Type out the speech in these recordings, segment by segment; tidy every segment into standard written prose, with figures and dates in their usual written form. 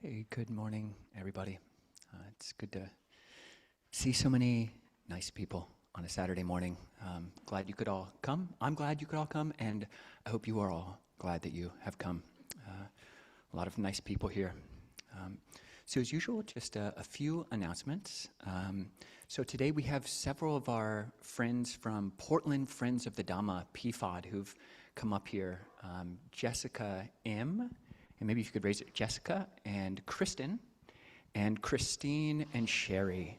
Hey, good morning, everybody. It's good to see so many nice people on a Saturday morning. Glad you could all come. I'm glad you could all come, and I hope you are all glad that you have come. A lot of nice people here. So as usual, just a few announcements. So today we have several of our friends from Portland Friends of the Dhamma, PFOD, who've come up here. Jessica M., and maybe if you could raise it, Jessica and Kristen, and Christine and Sherry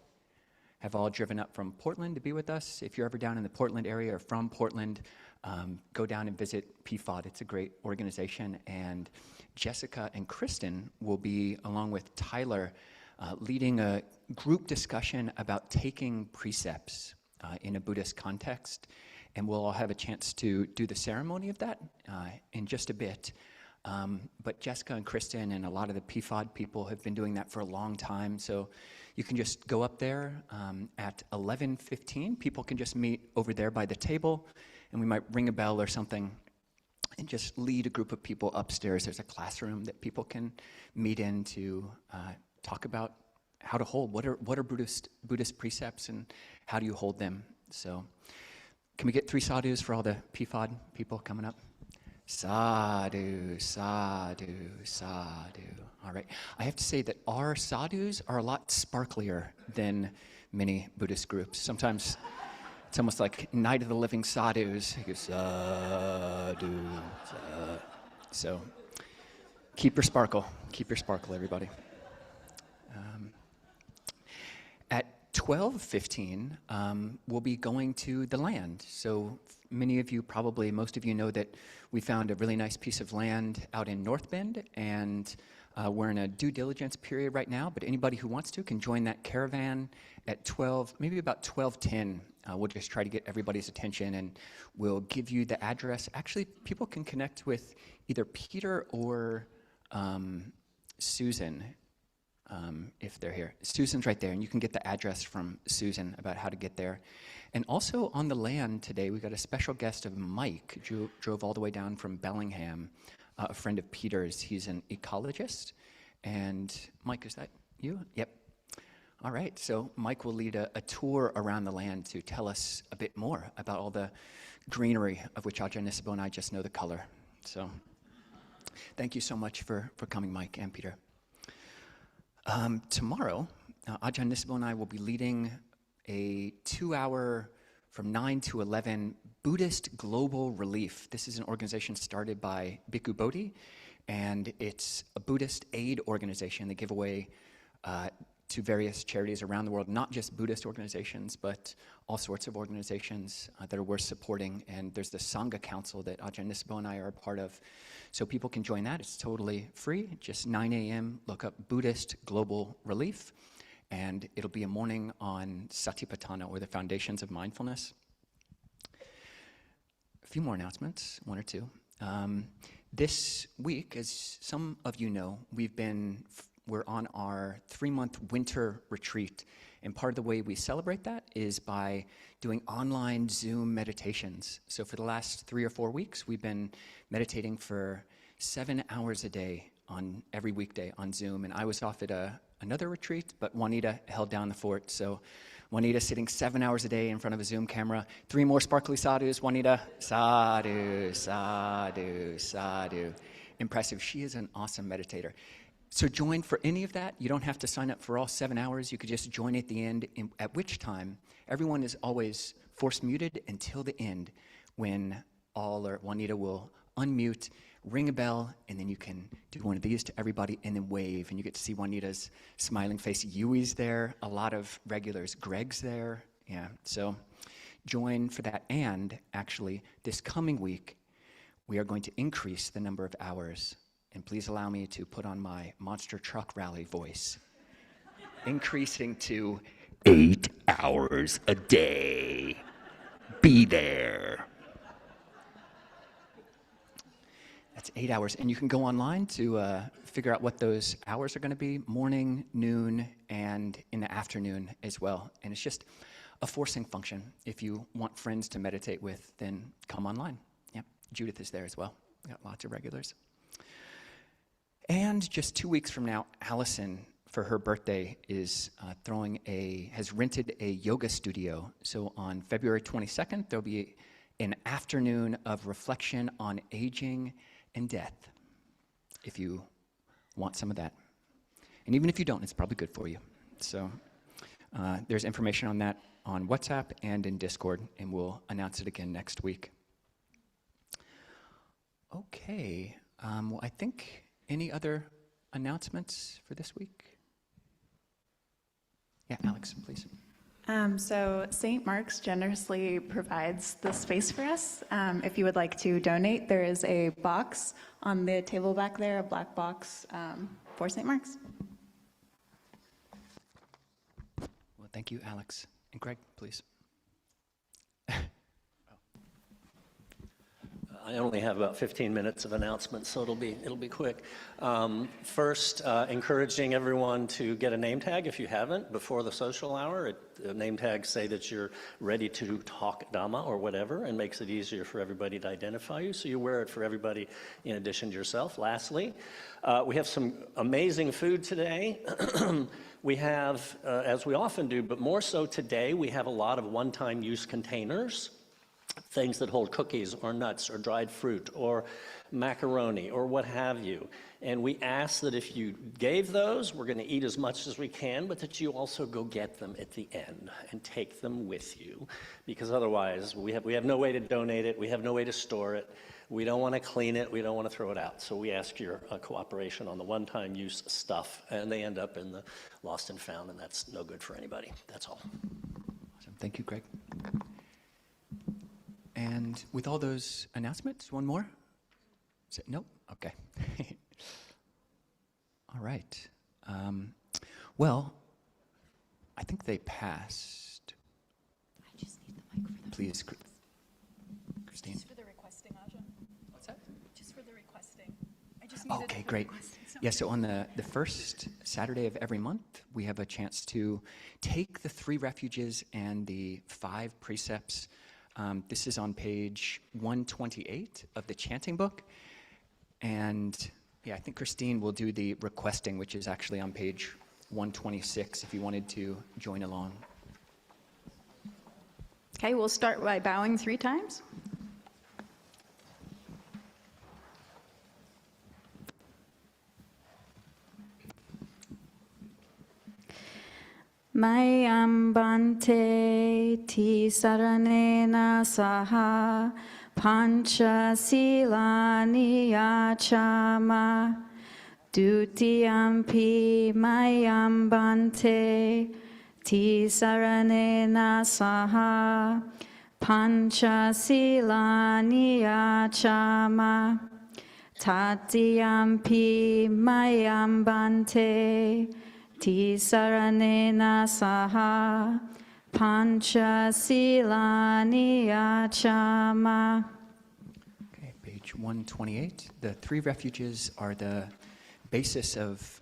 have all driven up from Portland to be with us. If you're ever down in the Portland area or from Portland, go down and visit PFOD. It's a great organization. And Jessica and Kristen will be, along with Tyler, leading a group discussion about taking precepts in a Buddhist context. And we'll all have a chance to do the ceremony of that in just a bit. But Jessica and Kristen and a lot of the PFOD people have been doing that for a long time. So you can just go up there at 11:15. People can just meet over there by the table, and we might ring a bell or something and just lead a group of people upstairs. There's a classroom that people can meet in to talk about how to hold. What are Buddhist precepts, and how do you hold them? So can we get 3 sadhus for all the PFOD people coming up? Sadhu, sadhu, sadhu. All right. I have to say that our sadhus are a lot sparklier than many Buddhist groups. Sometimes it's almost like Night of the Living Sadhus. You go, sadhu, sadhu. So keep your sparkle, everybody. At 12:15, we'll be going to the land. So many of you, probably most of you, know that we found a really nice piece of land out in North Bend, and we're in a due diligence period right now, but anybody who wants to can join that caravan at 12, maybe about 12:10. We'll just try to get everybody's attention, and we'll give you the address. Actually, people can connect with either Peter or Susan, if they're here. Susan's right there, and you can get the address from Susan about how to get there. And also on the land today, we got a special guest of Mike, who drove all the way down from Bellingham, a friend of Peter's. He's an ecologist. And Mike, is that you? Yep. All right, so Mike will lead a tour around the land to tell us a bit more about all the greenery, of which Ajahn Nisabo and I just know the color. So thank you so much for coming, Mike and Peter. Tomorrow, Ajahn Nisabo and I will be leading a 2-hour from 9 to 11 Buddhist Global Relief. This is an organization started by Bhikkhu Bodhi, and it's a Buddhist aid organization. They give away to various charities around the world, not just Buddhist organizations, but all sorts of organizations that are worth supporting. And there's the Sangha Council that Ajahn Nisabo and I are a part of. So people can join that. It's totally free. Just 9 a.m., look up Buddhist Global Relief, and it'll be a morning on Satipatthana, or the foundations of mindfulness. A few more announcements, 1 or 2. This week, as some of you know, we're on our 3-month winter retreat, and part of the way we celebrate that is by doing online Zoom meditations. So for the last 3 or 4 weeks, we've been meditating for 7 hours a day on every weekday on Zoom, and I was off at another retreat, but Juanita held down the fort. So Juanita sitting 7 hours a day in front of a Zoom camera. 3 more sparkly sadhus, Juanita. Sadhu, sadhu, sadhu. Impressive. She is an awesome meditator. So join for any of that. You don't have to sign up for all 7 hours. You could just join at the end, at which time everyone is always force muted until the end, when Juanita will unmute, ring a bell, and then you can do one of these to everybody and then wave, and you get to see Juanita's smiling face. Yui's there, a lot of regulars. Greg's there. Yeah, so join for that. And actually, this coming week, we are going to increase the number of hours. And please allow me to put on my monster truck rally voice, increasing to 8 hours a day. Be there. That's 8 hours. And you can go online to figure out what those hours are going to be: morning, noon, and in the afternoon as well. And it's just a forcing function. If you want friends to meditate with, then come online. Yep. Judith is there as well. We got lots of regulars. And just 2 weeks from now, Allison, for her birthday, is has rented a yoga studio. So on February 22nd, there'll be an afternoon of reflection on aging and death, if you want some of that. And even if you don't, it's probably good for you. So there's information on that on WhatsApp and in Discord, and we'll announce it again next week. Okay, well, I think any other announcements for this week? Yeah, Alex, please. So St. Mark's generously provides the space for us. If you would like to donate, there is a box on the table back there, a black box for St. Mark's. Well, thank you, Alex. And Greg, please. I only have about 15 minutes of announcements, so it'll be quick. First, encouraging everyone to get a name tag if you haven't before the social hour. The name tags say that you're ready to talk Dhamma or whatever, and makes it easier for everybody to identify you. So you wear it for everybody in addition to yourself. Lastly, we have some amazing food today. We have, as we often do, but more so today, we have a lot of one-time use containers. Things that hold cookies or nuts or dried fruit or macaroni or what have you. And we ask that if you gave those, we're going to eat as much as we can, but that you also go get them at the end and take them with you. Because otherwise, we have no way to donate it, we have no way to store it, we don't want to clean it, we don't want to throw it out. So we ask your cooperation on the one-time use stuff, and they end up in the lost and found, and that's no good for anybody. That's all. Awesome. Thank you, Greg. And with all those announcements, one more? Nope? Okay. All right. Well, I think they passed. I just need the mic for the Please, Christine. Just for the requesting, Ajahn. What's that? Just for the requesting. I just needed Okay, the great. requesting. Yeah, so on the first Saturday of every month, we have a chance to take the 3 refuges and the 5 precepts. This is on page 128 of the chanting book. And yeah, I think Christine will do the requesting, which is actually on page 126 if you wanted to join along. Okay, we'll start by bowing 3 times. Mayam bante ti saranena saha pancha silani yachama dutiyampi mayam bante ti saranena saha pancha silani yachama tatiyampi mayam bante Ti saranena saha pancha silani yachama. Okay, page 128. The 3 refuges are the basis of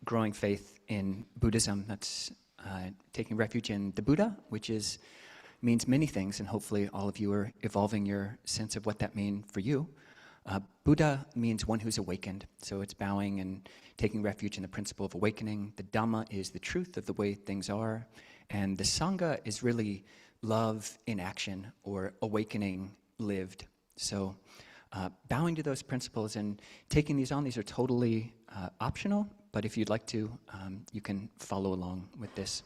growing faith in Buddhism. That's taking refuge in the Buddha, which means many things, and hopefully all of you are evolving your sense of what that means for you. Buddha means one who's awakened, so it's bowing and taking refuge in the principle of awakening. The Dhamma is the truth of the way things are, and the Sangha is really love in action, or awakening lived. So bowing to those principles and taking these on, these are totally optional, but if you'd like to, you can follow along with this.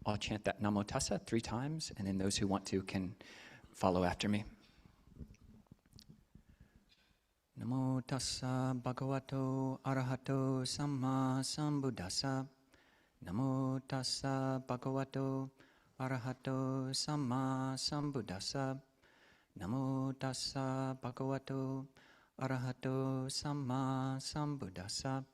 I'll chant that Namo Tassa 3 times, and then those who want to can follow after me. Namo tassa bhagavato arahato samma sambuddhassa. Namo tassa bhagavato arahato samma sambuddhassa. Namo tassa bhagavato arahato samma sambuddhassa.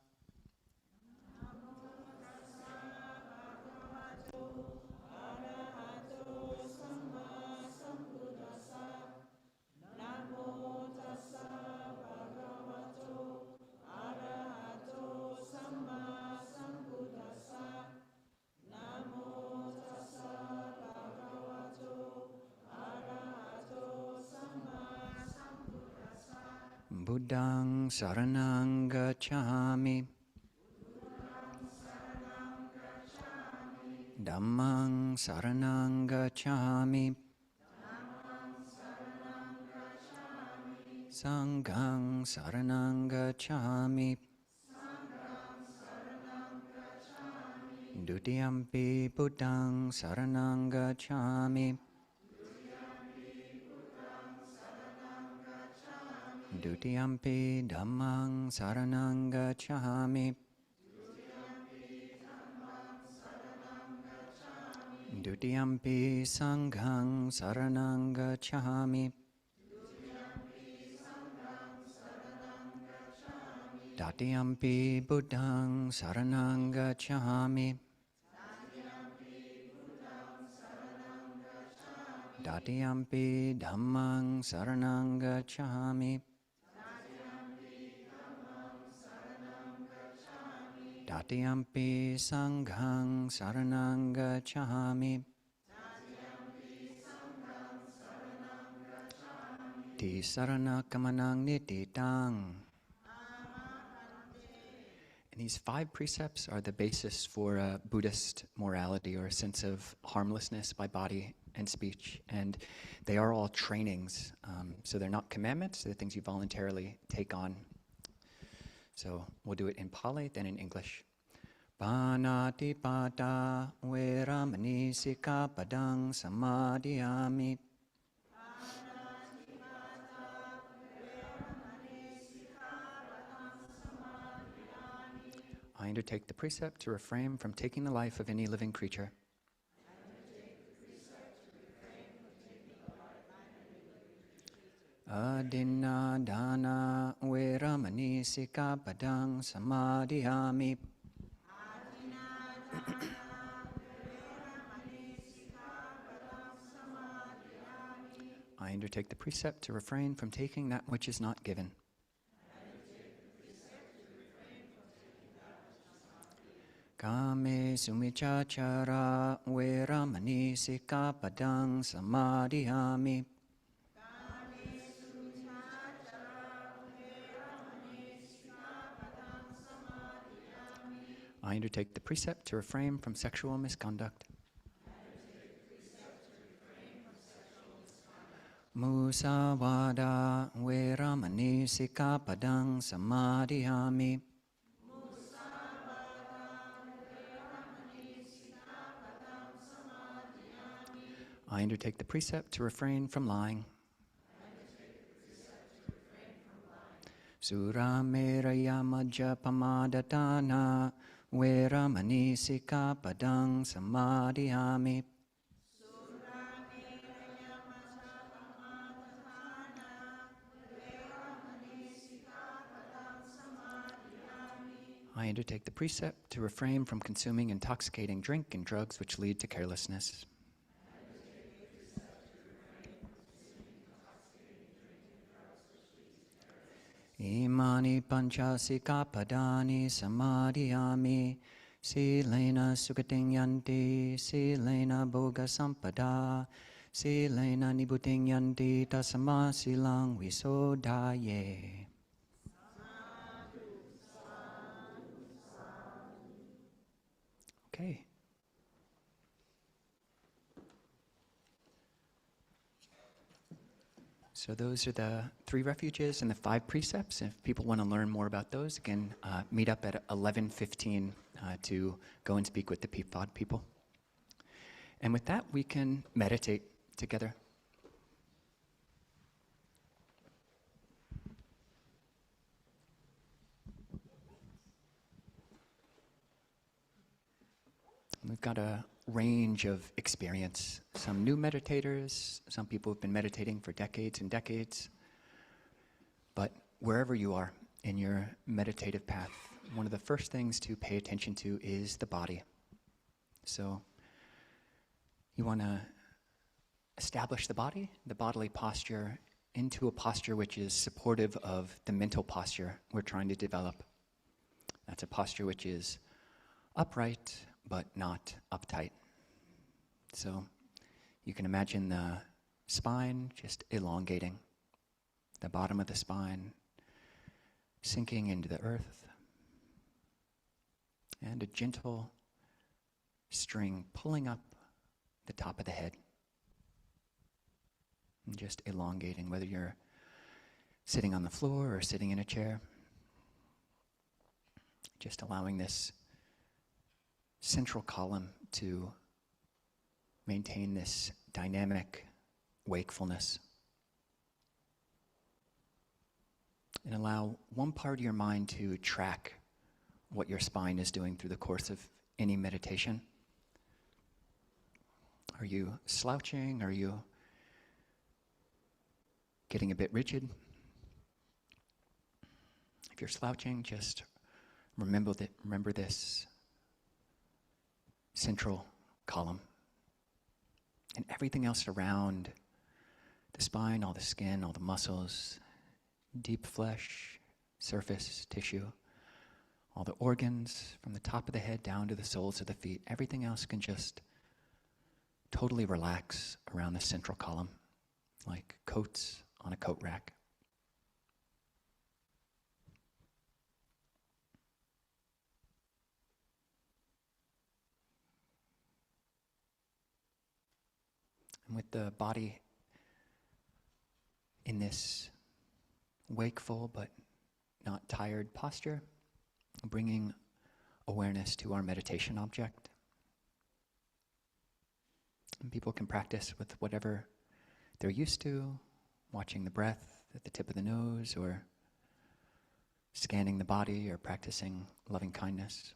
Buddhang saranang gacchami. Dhammang saranang gacchami. Sanghang saranang gacchami. Dutiyampi Buddhang saranang gacchami. Dutiyampi Dhammang saranang gacchami. Dutiyampi Sanghang saranang gacchami. Tatiyampi Buddhang saranang gacchami. Tatiyampi Dhammang saranang gacchami. Tatiyampi Sanghang saranang gacchami. Tisarana kamanang nititang. And these 5 precepts are the basis for a Buddhist morality, or a sense of harmlessness by body and speech. And they are all trainings. So they're not commandments, they're things you voluntarily take on. So we'll do it in Pali, then in English. Panatipata veramani sikkhapadang samadhiyami. I undertake the precept to refrain from taking the life of any living creature. Adinna dana veramani sikkhapadang samadhiyami. I undertake the precept to refrain from taking that which is not given. Kame sumichachara veramani sikkhapadang samadhiyami. I undertake the precept to refrain from sexual misconduct. Musavada veramani sikkhapadang samadhiyami. I undertake the precept to refrain from lying. Surameraya majjapamadhatana veramani sikkhapadang samadhiyami. I undertake the precept to refrain from consuming intoxicating drink and drugs which lead to carelessness. Imani pancha sikkhapadani samadhiyami. Silena sukating yanti, silena bhoga sampada, silena nibuting yanti tasama silang visodaye. Okay. So those are the 3 refuges and the 5 precepts. If people want to learn more about those, again, meet up at 11:15 to go and speak with the Peapod people. And with that, we can meditate together. We've got a range of experience. Some new meditators, some people who've been meditating for decades and decades. But wherever you are in your meditative path, one of the first things to pay attention to is the body. So you want to establish the body, the bodily posture, into a posture which is supportive of the mental posture we're trying to develop. That's a posture which is upright, but not uptight. So you can imagine the spine just elongating, the bottom of the spine sinking into the earth, and a gentle string pulling up the top of the head and just elongating, whether you're sitting on the floor or sitting in a chair, just allowing this central column to maintain this dynamic wakefulness. And allow one part of your mind to track what your spine is doing through the course of any meditation. Are you slouching? Are you getting a bit rigid? If you're slouching, just remember this central column. And everything else around the spine, all the skin, all the muscles, deep flesh, surface, tissue, all the organs from the top of the head down to the soles of the feet, everything else can just totally relax around the central column, like coats on a coat rack. And with the body in this wakeful but not tired posture, bringing awareness to our meditation object. And people can practice with whatever they're used to, watching the breath at the tip of the nose, or scanning the body, or practicing loving kindness.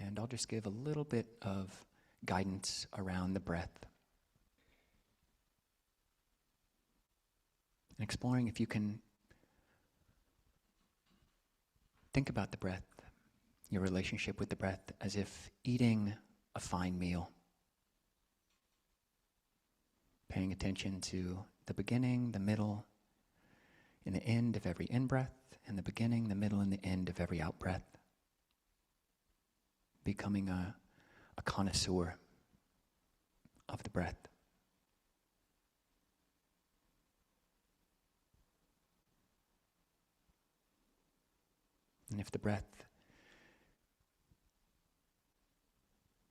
And I'll just give a little bit of guidance around the breath. And exploring if you can think about the breath, your relationship with the breath, as if eating a fine meal. Paying attention to the beginning, the middle, and the end of every in-breath, and the beginning, the middle, and the end of every out-breath. Becoming a connoisseur of the breath. And if the breath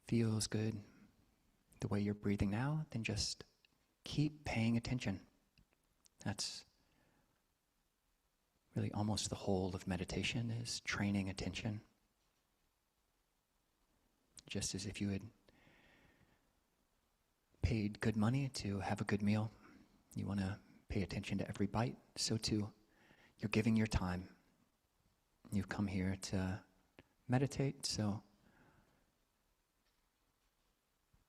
feels good the way you're breathing now, then just keep paying attention. That's really almost the whole of meditation, is training attention. Just as if you had paid good money to have a good meal, you want to pay attention to every bite, so too, you're giving your time. You've come here to meditate, so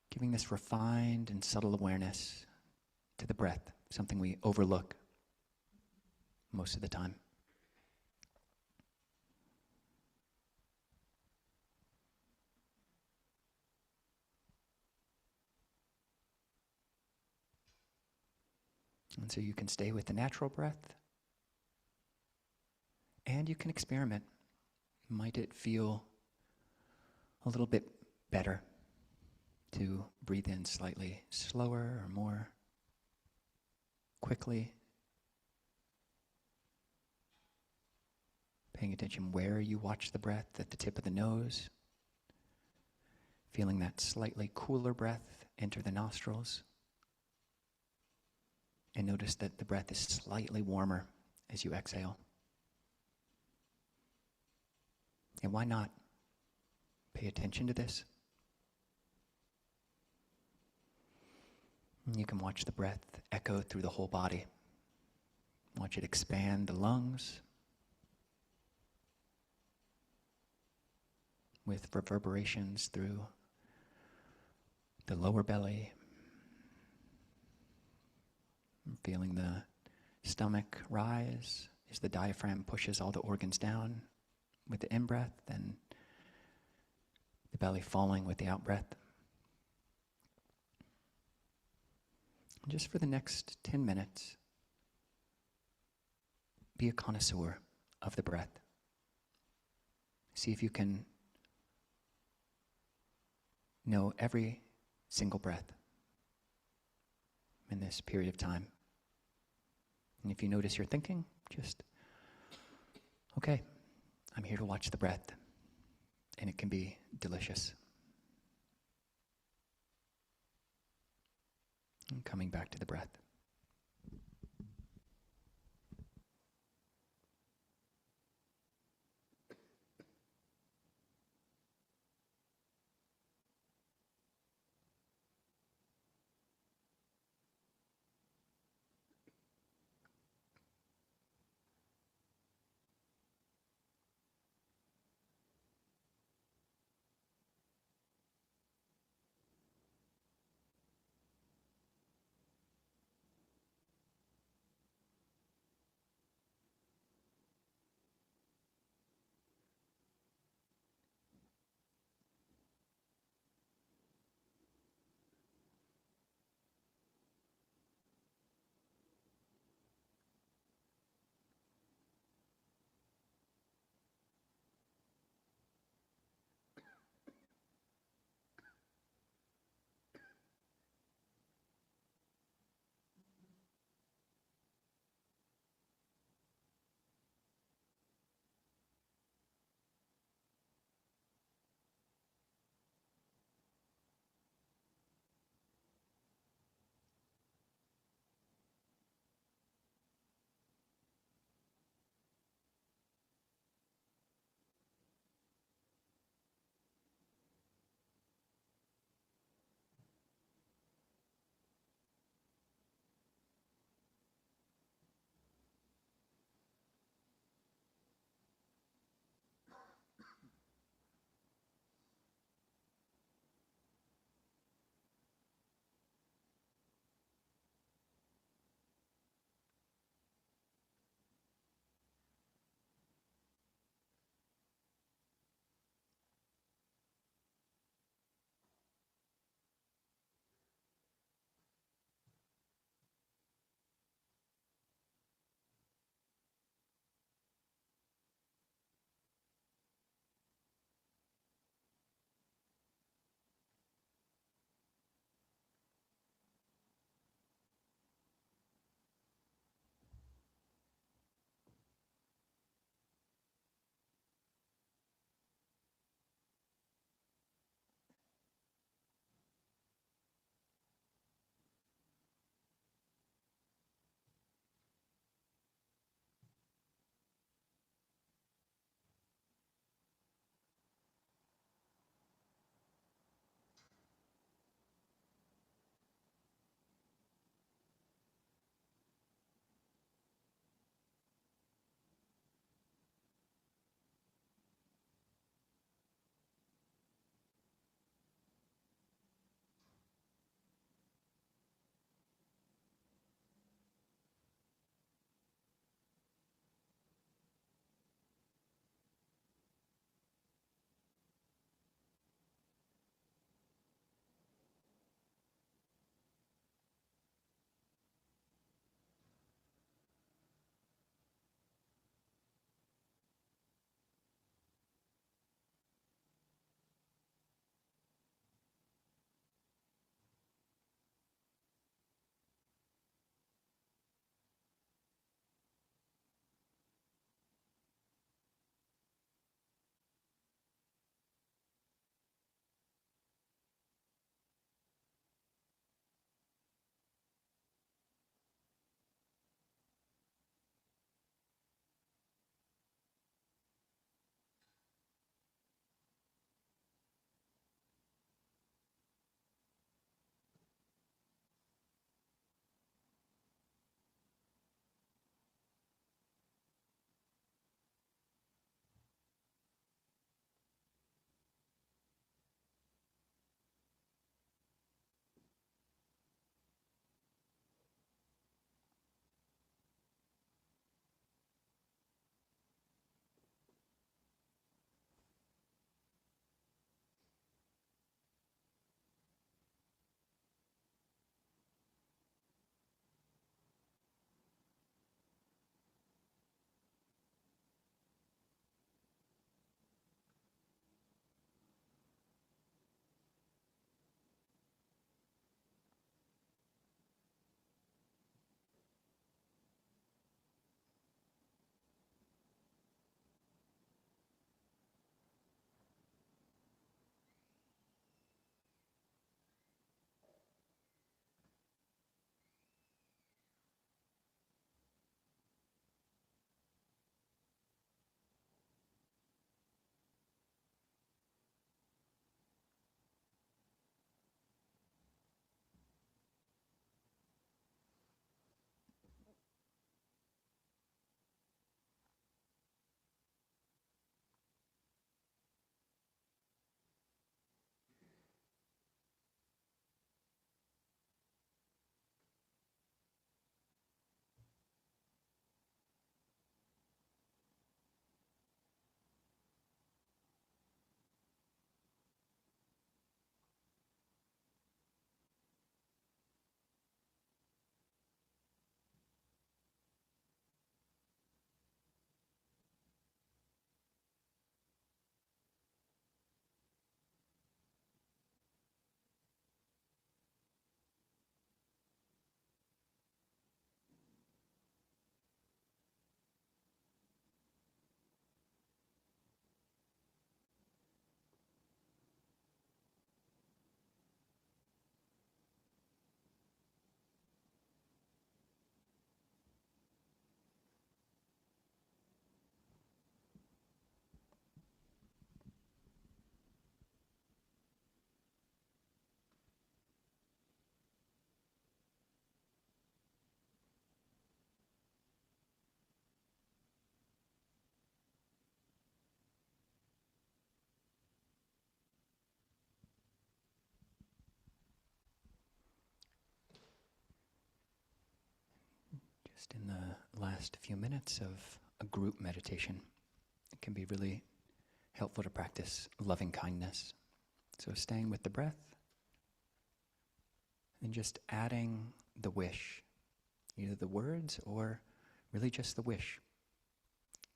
giving this refined and subtle awareness to the breath, something we overlook most of the time. And so you can stay with the natural breath, and you can experiment. Might it feel a little bit better to breathe in slightly slower or more quickly? Paying attention where you watch the breath, at the tip of the nose. Feeling that slightly cooler breath enter the nostrils. And notice that the breath is slightly warmer as you exhale. And why not pay attention to this? And you can watch the breath echo through the whole body. Watch it expand the lungs with reverberations through the lower belly. Feeling the stomach rise as the diaphragm pushes all the organs down with the in-breath, and the belly falling with the out-breath. Just for the next 10 minutes, be a connoisseur of the breath. See if you can know every single breath in this period of time. And if you notice you're thinking, Just, okay, I'm here to watch the breath, and it can be delicious. And coming back to the breath. Just in the last few minutes of a group meditation, it can be really helpful to practice loving kindness. So staying with the breath and just adding the wish, either the words or really just the wish.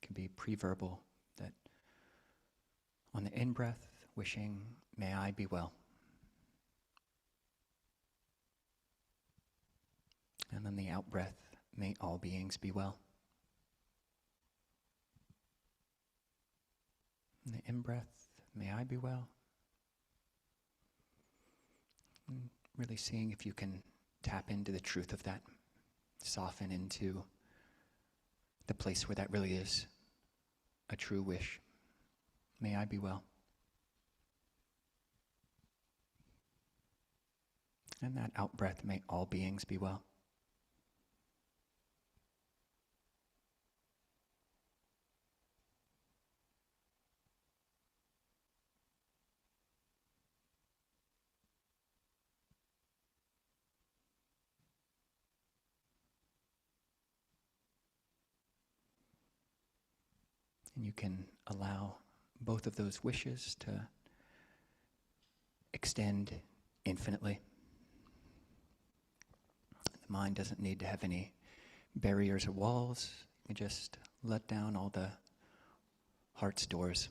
It can be pre-verbal, that on the in-breath, wishing, may I be well. And then the out-breath, may all beings be well. And the in-breath, may I be well. And really seeing if you can tap into the truth of that, soften into the place where that really is a true wish. May I be well. And that out-breath, may all beings be well. And you can allow both of those wishes to extend infinitely. The mind doesn't need to have any barriers or walls. You can just let down all the heart's doors.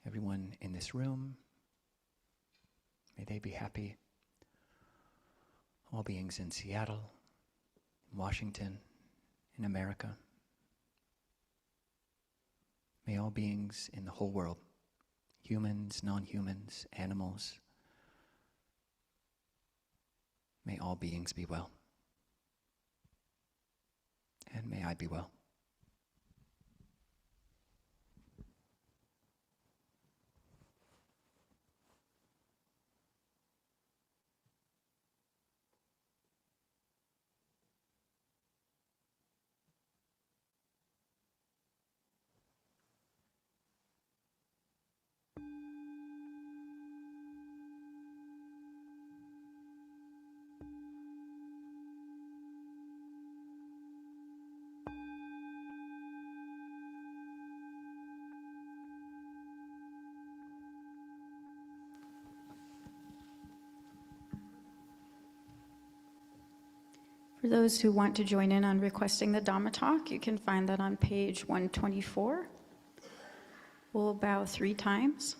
Everyone in this room, may they be happy. All beings in Seattle, Washington, in America. May all beings in the whole world, humans, non-humans, animals, may all beings be well. And may I be well. For those who want to join in on requesting the Dhamma talk, you can find that on page 124. We'll bow 3 times.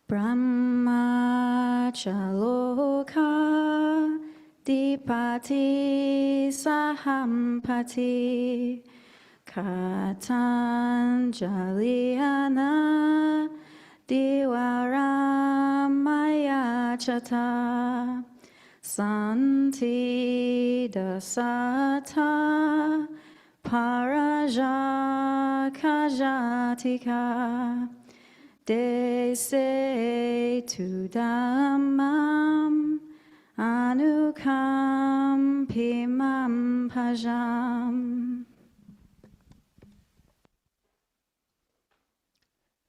Brahmachaloka dipati sahampati Katanjaliana Diwaramaya Chata Santi Dasata Parajajatika Dese tu Dhammam Anukampimam Pajam.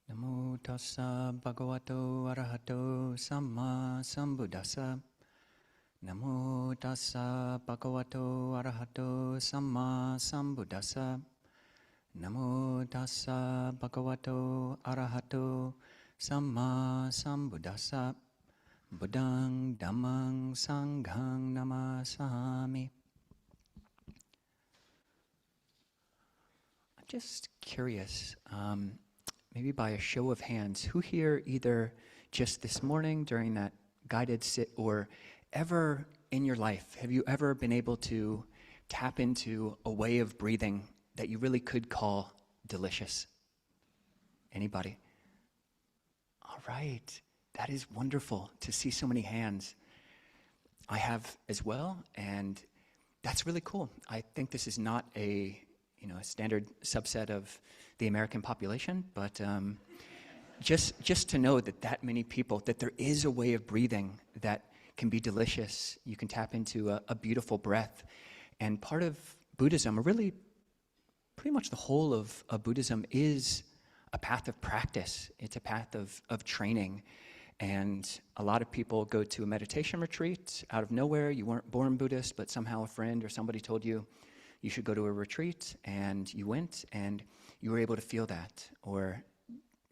Namo tassa bhagavato arahato samma sambuddhassa. Namo tassa bhagavato arahato samma sambuddhassa. Namo tassa bhagavato arahato samma sambuddhassa. Buddhang dhammang sanghang namasami. I'm just curious, maybe by a show of hands, who here either just this morning during that guided sit or ever in your life, have you ever been able to tap into a way of breathing that you really could call delicious? Anybody? All right, that is wonderful to see so many hands. I have as well, and that's really cool. I think this is not a standard subset of the American population, but just to know that many people, that there is a way of breathing that can be delicious. You can tap into a beautiful breath. And part of Buddhism, a really pretty much the whole of Buddhism is a path of practice. It's a path of training. And a lot of people go to a meditation retreat out of nowhere. You weren't born Buddhist, but somehow a friend or somebody told you you should go to a retreat, and you went, and you were able to feel that, or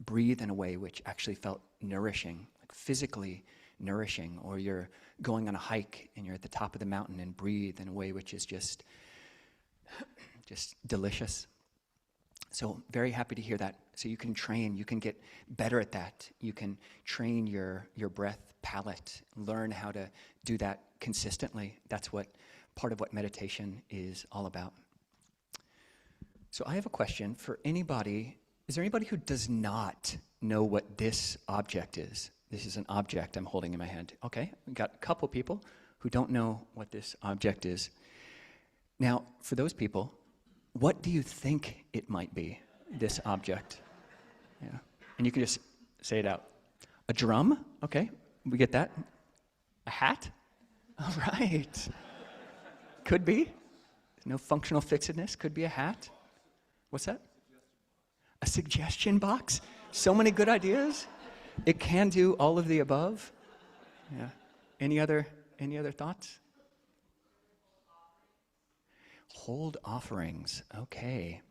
breathe in a way which actually felt nourishing, like physically nourishing, or you're going on a hike and you're at the top of the mountain and breathe in a way which is just delicious. So very happy to hear that. So you can train, you can get better at that. You can train your breath palette, learn how to do that consistently. That's what part of what meditation is all about. So I have a question for anybody. Is there anybody who does not know what this object is? This is an object I'm holding in my hand. Okay, we've got a couple people who don't know what this object is. Now, for those people, what do you think it might be, this object? Yeah. And you can just say it out. A drum? Okay, we get that. A hat? All right. Could be. No functional fixedness. Could be a hat. What's that? A suggestion box? So many good ideas. It can do all of the above. Yeah. Any other thoughts? Hold offerings. Okay.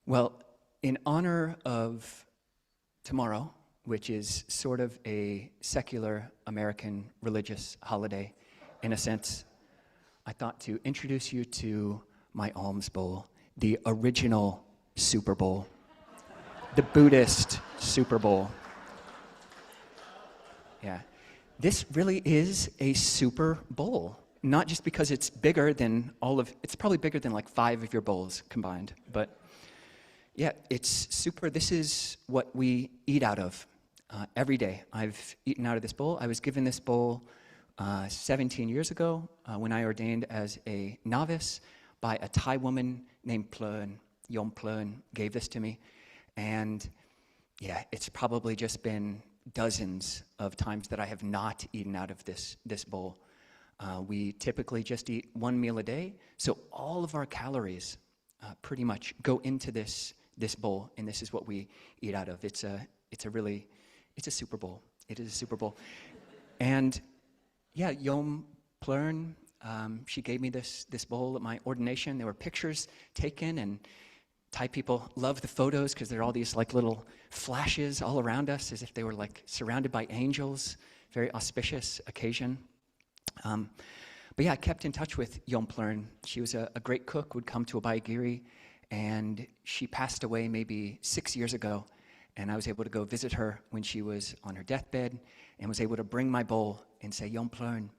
Well, in honor of tomorrow, which is sort of a secular American religious holiday, in a sense, I thought to introduce you to my alms bowl, the original Super Bowl, the Buddhist Super Bowl. Yeah. This really is a super bowl. Not just because it's bigger than it's probably bigger than like 5 of your bowls combined, but yeah, it's super. This is what we eat out of every day. I've eaten out of this bowl. I was given this bowl 17 years ago when I ordained as a novice by a Thai woman named Plern. Yom Plern gave this to me, and yeah, it's probably just been dozens of times that I have not eaten out of this bowl. We typically just eat 1 meal a day, so all of our calories pretty much go into this bowl, and this is what we eat out of. It's a Super Bowl. It is a Super Bowl. And yeah, Yom Plern, she gave me this bowl at my ordination. There were pictures taken, and Thai people love the photos because there are all these like little flashes all around us as if they were like surrounded by angels. Very auspicious occasion. But yeah, I kept in touch with Yom Plern. She was a great cook, would come to Abhayagiri, and she passed away maybe 6 years ago, and I was able to go visit her when she was on her deathbed, and was able to bring my bowl and say, Yom Plern,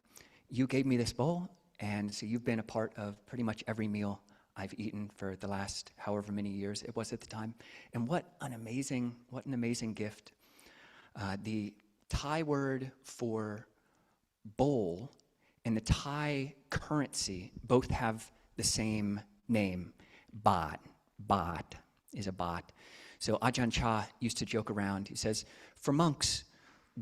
you gave me this bowl, and so you've been a part of pretty much every meal I've eaten for the last however many years it was at the time. And what an amazing gift. The Thai word for bowl and the Thai currency both have the same name, baht. Baht is a baht. So Ajahn Chah used to joke around. He says, for monks,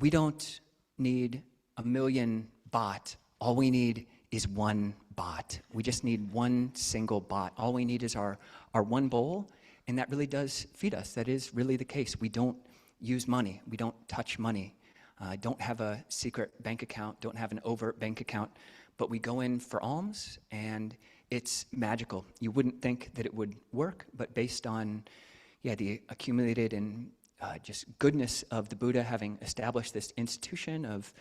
we don't need 1 million baht. All we need is 1 baht. We just need 1 single baht. All we need is our 1 bowl, and that really does feed us. That is really the case. We don't use money. We don't touch money. Don't have a secret bank account, don't have an overt bank account, but we go in for alms, and it's magical. You wouldn't think that it would work, but based on the accumulated and just goodness of the Buddha having established this institution of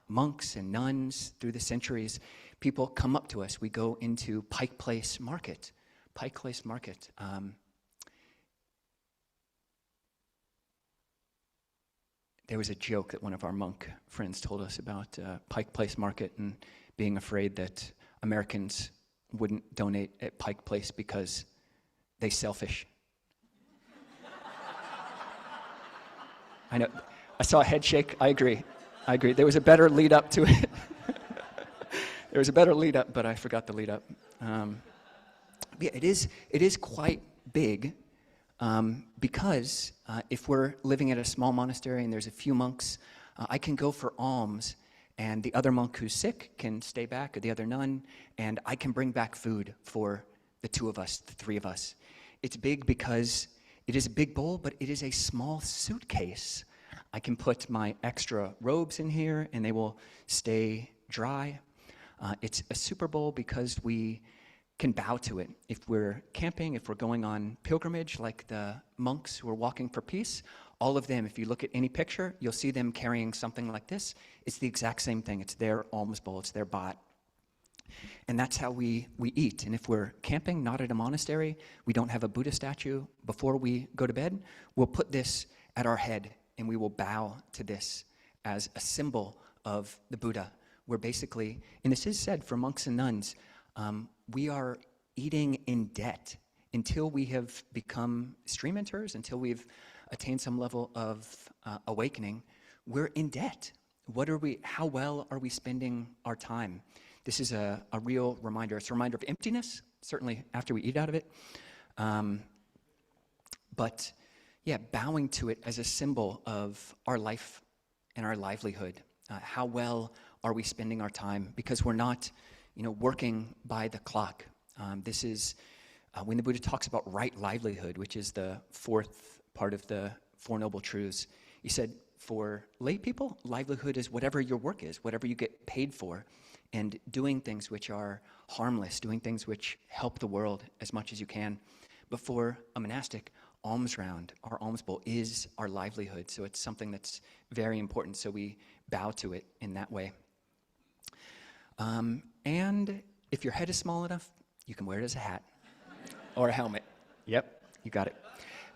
monks and nuns through the centuries, people come up to us. We go into Pike Place Market. There was a joke that one of our monk friends told us about Pike Place Market and being afraid that Americans wouldn't donate at Pike Place because they selfish. I know. I saw a head shake. I agree. There was a better lead up to it. There was a better lead up, but I forgot the lead up. Yeah, it is quite big. Because if we're living at a small monastery and there's a few monks, I can go for alms, and the other monk who's sick can stay back, or the other nun, and I can bring back food for the two of us, the three of us. It's big because it is a big bowl, but it is a small suitcase. I can put my extra robes in here and they will stay dry. It's a super bowl because we can bow to it. If we're camping, if we're going on pilgrimage, like the monks who are walking for peace, all of them, if you look at any picture, you'll see them carrying something like this. It's the exact same thing. It's their alms bowl. It's their bhat. And that's how we eat. And if we're camping, not at a monastery, we don't have a Buddha statue, before we go to bed, we'll put this at our head and we will bow to this as a symbol of the Buddha. We're basically, and this is said for monks and nuns, we are eating in debt until we have become stream enterers, until we've attained some level of awakening. We're in debt. How well are we spending our time? This is a real reminder. It's a reminder of emptiness, certainly after we eat out of it. But yeah, bowing to it as a symbol of our life and our livelihood. How well are we spending our time? Because we're not, working by the clock. This is when the Buddha talks about right livelihood, which is the fourth part of the Four Noble Truths. He said, for lay people, livelihood is whatever your work is, whatever you get paid for, and doing things which are harmless, doing things which help the world as much as you can. But for a monastic, alms round, our alms bowl, is our livelihood. So it's something that's very important. So we bow to it in that way. And if your head is small enough, you can wear it as a hat or a helmet. Yep, you got it.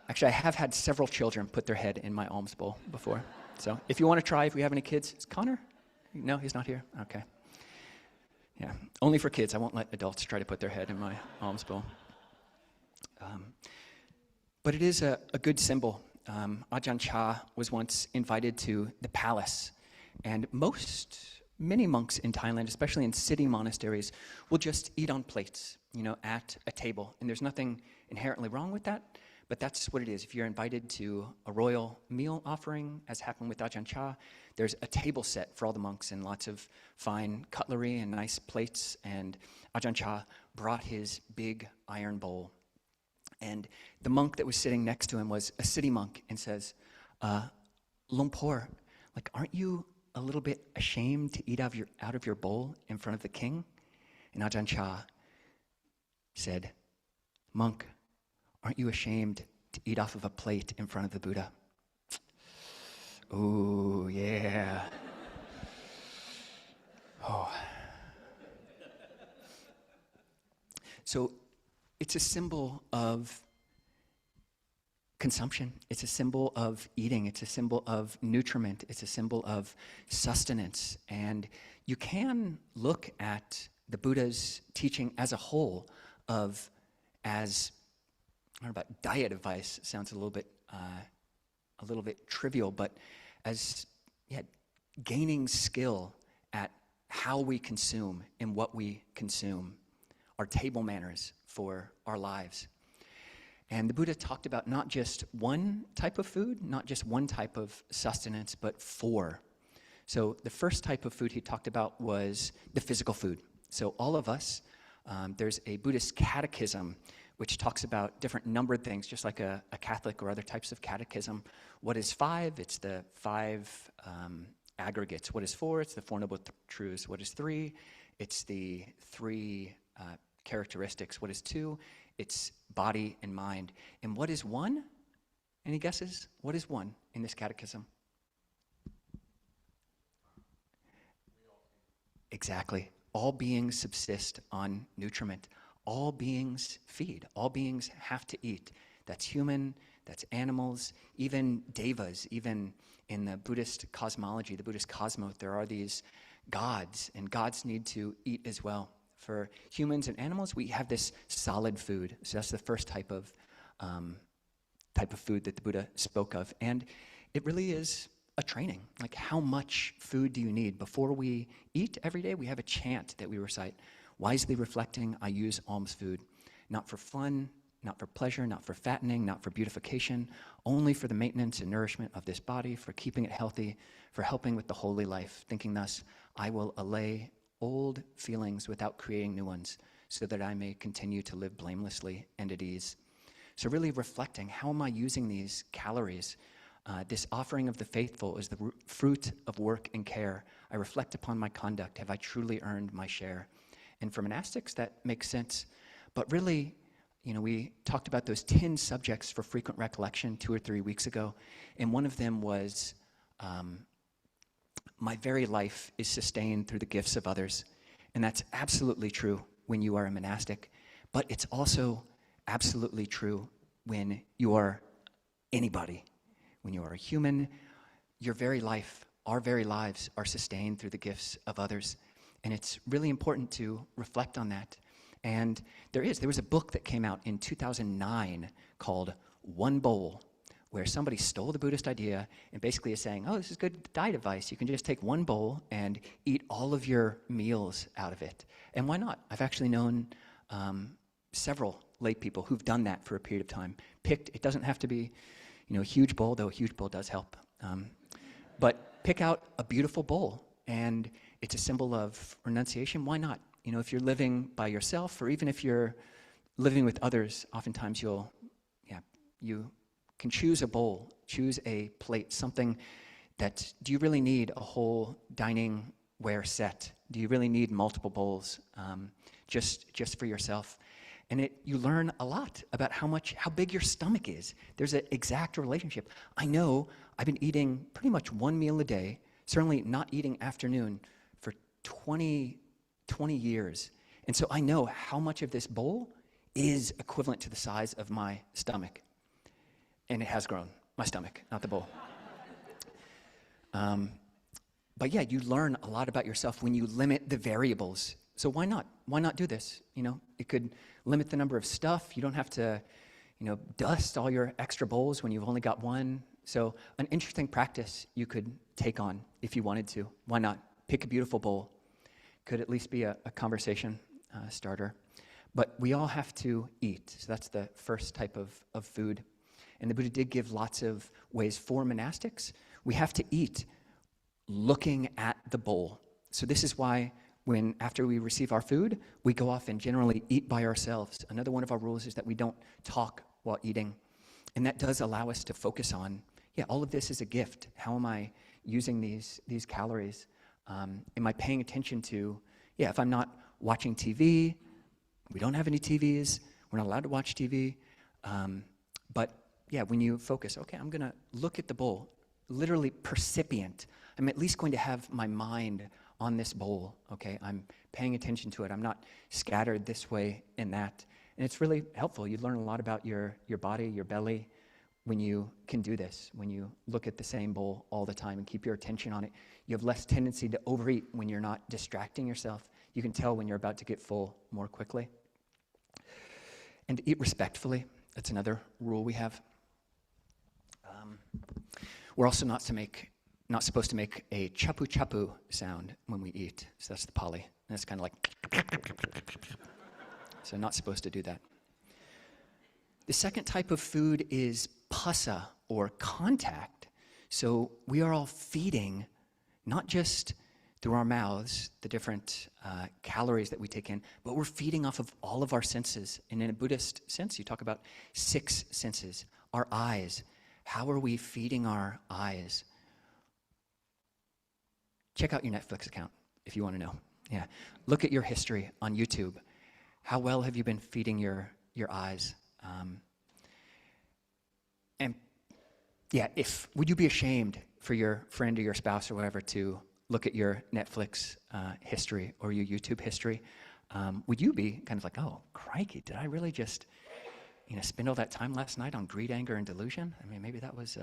Actually, I have had several children put their head in my alms bowl before. So if you want to try, if we have any kids, is Connor? No, he's not here? Okay. Yeah, only for kids. I won't let adults try to put their head in my alms bowl. But it is a good symbol. Ajahn Chah was once invited to the palace, and many monks in Thailand, especially in city monasteries, will just eat on plates, at a table. And there's nothing inherently wrong with that, but that's what it is. If you're invited to a royal meal offering, as happened with Ajahn Chah, there's a table set for all the monks and lots of fine cutlery and nice plates. And Ajahn Chah brought his big iron bowl. And the monk that was sitting next to him was a city monk and says, Lumpur, aren't you a little bit ashamed to eat out of your bowl in front of the king? And Ajahn Chah said, monk, aren't you ashamed to eat off of a plate in front of the Buddha? Ooh, yeah. Oh. So it's a symbol of consumption. It's a symbol of eating. It's a symbol of nutriment. It's a symbol of sustenance. And you can look at the Buddha's teaching as a whole as, I don't know about diet advice, sounds a little bit trivial, but as gaining skill at how we consume and what we consume, our table manners for our lives. And the Buddha talked about not just one type of food, not just one type of sustenance, but four. So the first type of food he talked about was the physical food. So all of us, there's a Buddhist catechism which talks about different numbered things, just like a Catholic or other types of catechism. What is 5? It's the 5 aggregates. What is 4? It's the Four Noble Truths. What is 3? It's the 3 characteristics. What is 2? It's body and mind. And what is 1? Any guesses? What is 1 in this catechism? Exactly. All beings subsist on nutriment. All beings feed. All beings have to eat. That's human, that's animals, even devas, even in the Buddhist cosmology, the Buddhist cosmos, there are these gods, and gods need to eat as well. For humans and animals, we have this solid food. So that's the first type of food that the Buddha spoke of. And it really is a training. Like, how much food do you need? Before we eat every day, we have a chant that we recite. Wisely reflecting, I use alms food, not for fun, not for pleasure, not for fattening, not for beautification, only for the maintenance and nourishment of this body, for keeping it healthy, for helping with the holy life, thinking thus, I will allay old feelings without creating new ones, so that I may continue to live blamelessly and at ease. So really reflecting, how am I using these calories? This offering of the faithful is the fruit of work and care. I reflect upon my conduct. Have I truly earned my share? And for monastics, that makes sense. But really, we talked about those 10 subjects for frequent recollection 2 or 3 weeks ago. And one of them was, my very life is sustained through the gifts of others. And that's absolutely true when you are a monastic. But it's also absolutely true when you are anybody. When you are a human, your very life, our very lives are sustained through the gifts of others. And it's really important to reflect on that. And there was a book that came out in 2009 called One Bowl, where somebody stole the Buddhist idea and basically is saying, oh, this is good diet advice. You can just take one bowl and eat all of your meals out of it. And why not? I've actually known several lay people who've done that for a period of time. It doesn't have to be a huge bowl, though a huge bowl does help. But pick out a beautiful bowl, and it's a symbol of renunciation. Why not? If you're living by yourself, or even if you're living with others, oftentimes you can choose a bowl, choose a plate, something that, do you really need a whole dining ware set? Do you really need multiple bowls just for yourself? And you learn a lot about how big your stomach is. There's an exact relationship. I know I've been eating pretty much one meal a day, certainly not eating afternoon, for 20 years. And so I know how much of this bowl is equivalent to the size of my stomach. And it has grown, my stomach, not the bowl. But yeah, you learn a lot about yourself when you limit the variables. So why not? Why not do this? It could limit the number of stuff. You don't have to, dust all your extra bowls when you've only got one. So an interesting practice you could take on if you wanted to. Why not? Pick a beautiful bowl. Could at least be a conversation starter. But we all have to eat. So that's the first type of food. And the Buddha did give lots of ways for monastics. We have to eat looking at the bowl. So this is why after we receive our food, we go off and generally eat by ourselves. Another one of our rules is that we don't talk while eating. And that does allow us to focus on, all of this is a gift. How am I using these calories? Am I paying attention to, if I'm not watching TV, we don't have any TVs, we're not allowed to watch TV, but when you focus, okay, I'm going to look at the bowl, literally percipient. I'm at least going to have my mind on this bowl, okay? I'm paying attention to it. I'm not scattered this way and that. And it's really helpful. You learn a lot about your body, your belly, when you can do this, when you look at the same bowl all the time and keep your attention on it. You have less tendency to overeat when you're not distracting yourself. You can tell when you're about to get full more quickly. And to eat respectfully, that's another rule we have. We're also not supposed to make a chapu chapu sound when we eat. So that's the Pali. And it's kind of like, so not supposed to do that. The second type of food is pasa, or contact. So we are all feeding, not just through our mouths, the different calories that we take in, but we're feeding off of all of our senses. And in a Buddhist sense, you talk about 6 senses. Our eyes. How are we feeding our eyes? Check out your Netflix account if you want to know. Yeah. Look at your history on YouTube. How well have you been feeding your eyes? Would you be ashamed for your friend or your spouse or whatever to look at your Netflix history or your YouTube history? Would you be kind of like, oh, crikey, did I really just spend all that time last night on greed, anger, and delusion? I mean, maybe that was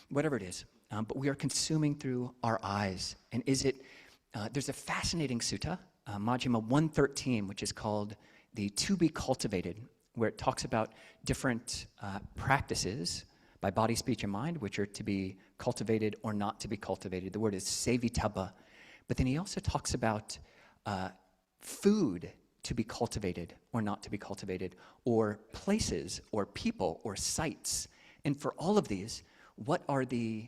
whatever it is. But we are consuming through our eyes. And there's a fascinating sutta, Majjhima 113, which is called the To Be Cultivated, where it talks about different practices by body, speech, and mind, which are to be cultivated or not to be cultivated. The word is sevitaba. But then he also talks about food to be cultivated or not to be cultivated, or places or people or sights. And for all of these, what are the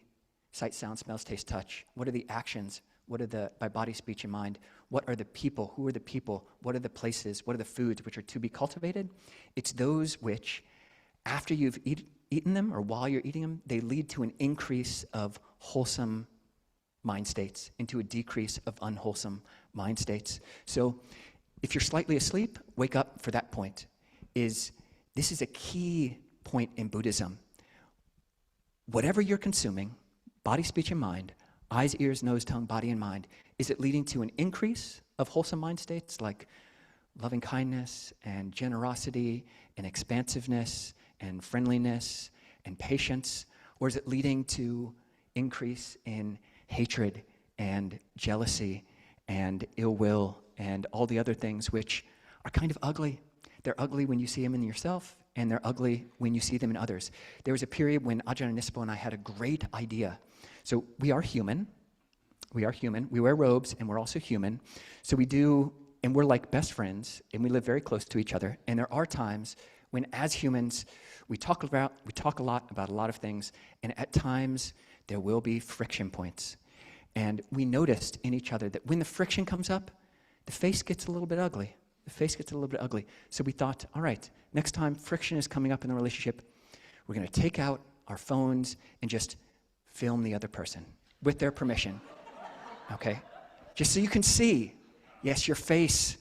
sight, sound, smells, taste, touch? What are the actions? by body, speech, and mind, what are the people? Who are the people? What are the places? What are the foods which are to be cultivated? It's those which, after you've eaten them or while you're eating them, they lead to an increase of wholesome mind states, into a decrease of unwholesome mind states. So if you're slightly asleep, wake up for that point. This is a key point in Buddhism. Whatever you're consuming, body, speech, and mind, eyes, ears, nose, tongue, body, and mind, is it leading to an increase of wholesome mind states like loving kindness and generosity and expansiveness and friendliness and patience? Or is it leading to increase in hatred and jealousy and ill will and all the other things which are kind of ugly? They're ugly when you see them in yourself, and they're ugly when you see them in others. There was a period when Ajahn Nispo and I had a great idea. So we are human. We are human. We wear robes, and we're also human. So we do, and we're like best friends, and we live very close to each other. And there are times when, as humans, we talk a lot about a lot of things, and at times there will be friction points. And we noticed in each other that when the friction comes up, the face gets a little bit ugly. The face gets a little bit ugly. So we thought, all right, next time friction is coming up in the relationship, we're going to take out our phones and just film the other person with their permission. Okay? Just so you can see, yes, your face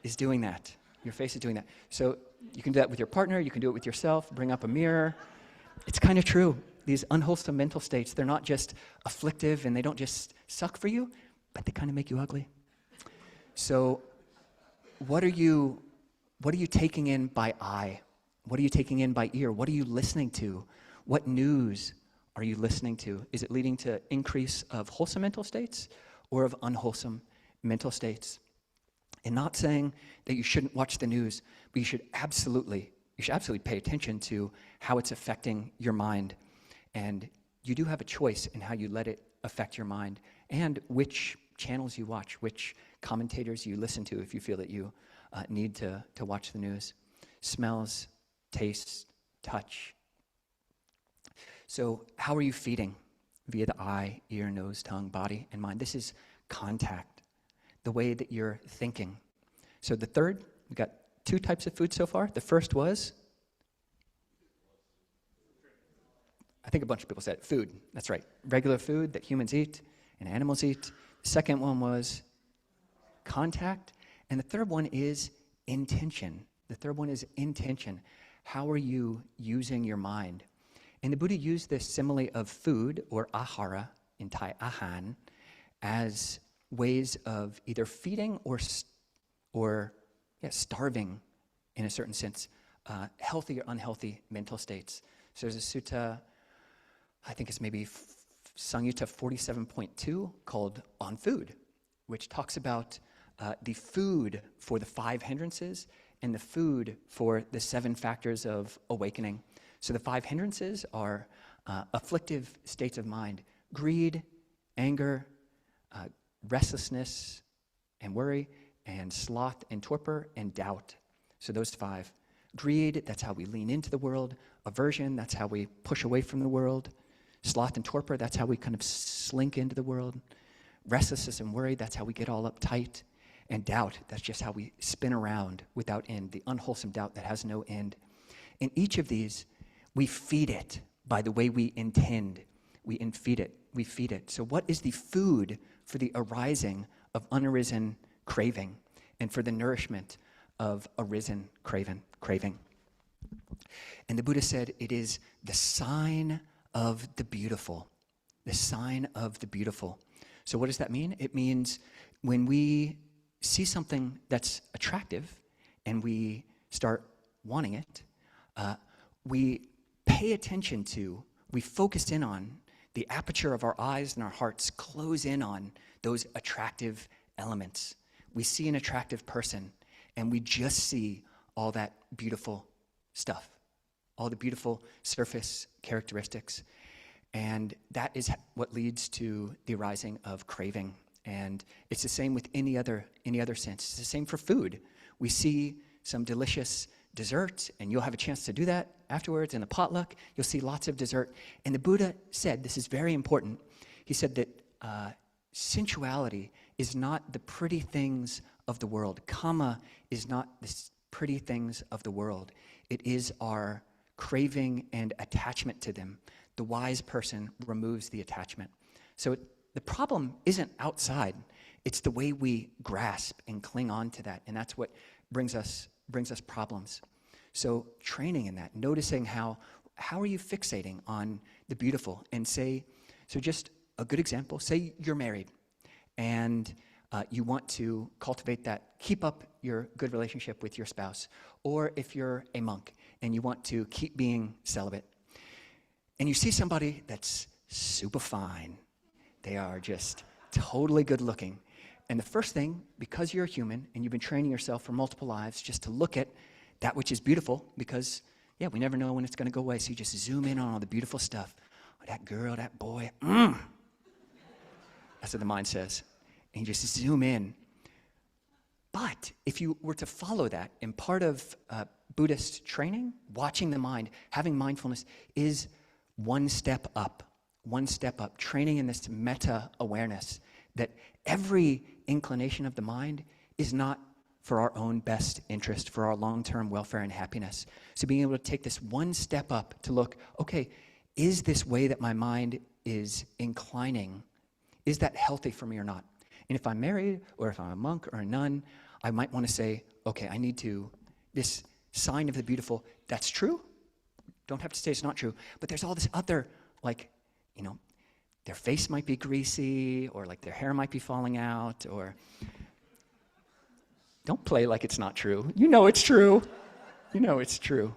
is doing that. Your face is doing that. So you can do that with your partner. You can do it with yourself. Bring up a mirror. It's kind of true. These unwholesome mental states, they're not just afflictive and they don't just suck for you, but they kind of make you ugly. So what are you taking in by eye? What are you taking in by ear? What are you listening to? What news are you listening to? Is it leading to increase of wholesome mental states or of unwholesome mental states? And not saying that you shouldn't watch the news, but you should absolutely pay attention to how it's affecting your mind. And you do have a choice in how you let it affect your mind and which channels you watch, which commentators you listen to if you feel that you need to watch the news. Smells, tastes, touch. So how are you feeding? Via the eye, ear, nose, tongue, body, and mind. This is contact, the way that you're thinking. So the third, we've got 2 types of food so far. The first was, I think a bunch of people said it, food. That's right. Regular food that humans eat and animals eat. The second one was contact. And the third one is intention. The third one is intention. How are you using your mind? And the Buddha used this simile of food, or ahara, in Thai, ahan, as ways of either feeding or starving, in a certain sense, healthy or unhealthy mental states. So there's a sutta, I think it's maybe Samyutta 47.2, called On Food, which talks about the food for the 5 hindrances and the food for the 7 factors of awakening. So the 5 hindrances are afflictive states of mind: greed, anger, restlessness and worry, and sloth and torpor, and doubt. So those 5. Greed, that's how we lean into the world. Aversion, that's how we push away from the world. Sloth and torpor, that's how we kind of slink into the world. Restlessness and worry, that's how we get all uptight. And doubt, that's just how we spin around without end, the unwholesome doubt that has no end. In each of these, we feed it by the way we intend. We feed it. So what is the food for the arising of unarisen craving and for the nourishment of arisen craving? And the Buddha said it is the sign of the beautiful. The sign of the beautiful. So what does that mean? It means when we see something that's attractive and we start wanting it, we pay attention to, we focus in on the aperture of our eyes and our hearts, close in on those attractive elements. We see an attractive person and we just see all that beautiful stuff, all the beautiful surface characteristics. And that is what leads to the arising of craving. And it's the same with any other sense. It's the same for food. We see some delicious dessert, and you'll have a chance to do that afterwards in the potluck. You'll see lots of dessert. And the Buddha said, this is very important, he said that sensuality is not the pretty things of the world. Kama is not the pretty things of the world. It is our craving and attachment to them. The wise person removes the attachment. So the problem isn't outside. It's the way we grasp and cling on to that, and that's what brings us problems. So training in that, noticing how are you fixating on the beautiful, and so just a good example, say you're married, and you want to cultivate that, keep up your good relationship with your spouse, or if you're a monk and you want to keep being celibate, and you see somebody that's super fine, they are just totally good looking, and the first thing, because you're a human and you've been training yourself for multiple lives just to look at that which is beautiful, because, yeah, we never know when it's going to go away, so you just zoom in on all the beautiful stuff. Oh, that girl, that boy, That's what the mind says. And you just zoom in. But if you were to follow that, and part of Buddhist training, watching the mind, having mindfulness, is one step up, training in this meta-awareness that every inclination of the mind is not for our own best interest, for our long-term welfare and happiness. So being able to take this one step up to look, okay, is this way that my mind is inclining, is that healthy for me or not? And if I'm married, or if I'm a monk or a nun, I might want to say, okay, I need to, this sign of the beautiful, that's true. Don't have to say it's not true. But there's all this other, like, their face might be greasy, or like their hair might be falling out, or don't play like it's not true. You know it's true. You know it's true.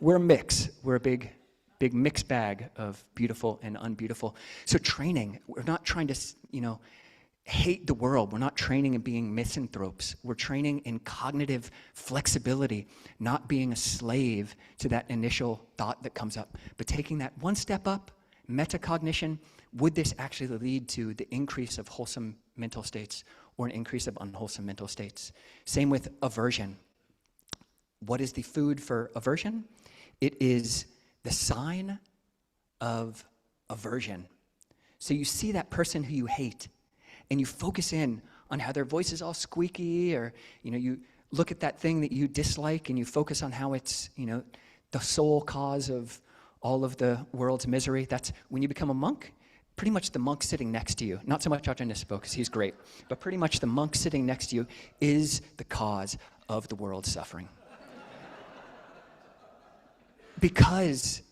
We're a mix. We're a big mixed bag of beautiful and unbeautiful. So training, we're not trying to, hate the world. We're not training in being misanthropes. We're training in cognitive flexibility, not being a slave to that initial thought that comes up, but taking that one step up, metacognition. Would this actually lead to the increase of wholesome mental states or an increase of unwholesome mental states? Same with aversion. What is the food for aversion? It is the sign of aversion. So you see that person who you hate, and you focus in on how their voice is all squeaky, or you look at that thing that you dislike and you focus on how it's the sole cause of all of the world's misery. That's when you become a monk. Pretty much the monk sitting next to you, not so much Ajahn Nispo, because he's great, but pretty much the monk sitting next to you is the cause of the world's suffering. Because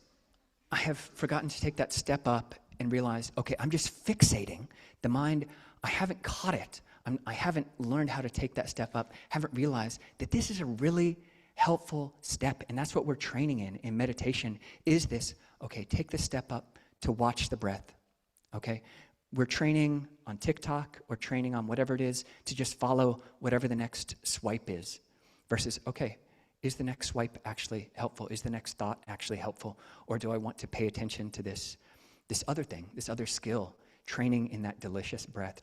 I have forgotten to take that step up and realize, okay, I'm just fixating the mind. I haven't caught it. I haven't learned how to take that step up, haven't realized that this is a really helpful step, and that's what we're training in meditation, is this, okay, take the step up to watch the breath, okay? We're training on TikTok, we're training on whatever it is, to just follow whatever the next swipe is, versus, okay, is the next swipe actually helpful? Is the next thought actually helpful? Or do I want to pay attention to this other thing, this other skill? Training in that delicious breath,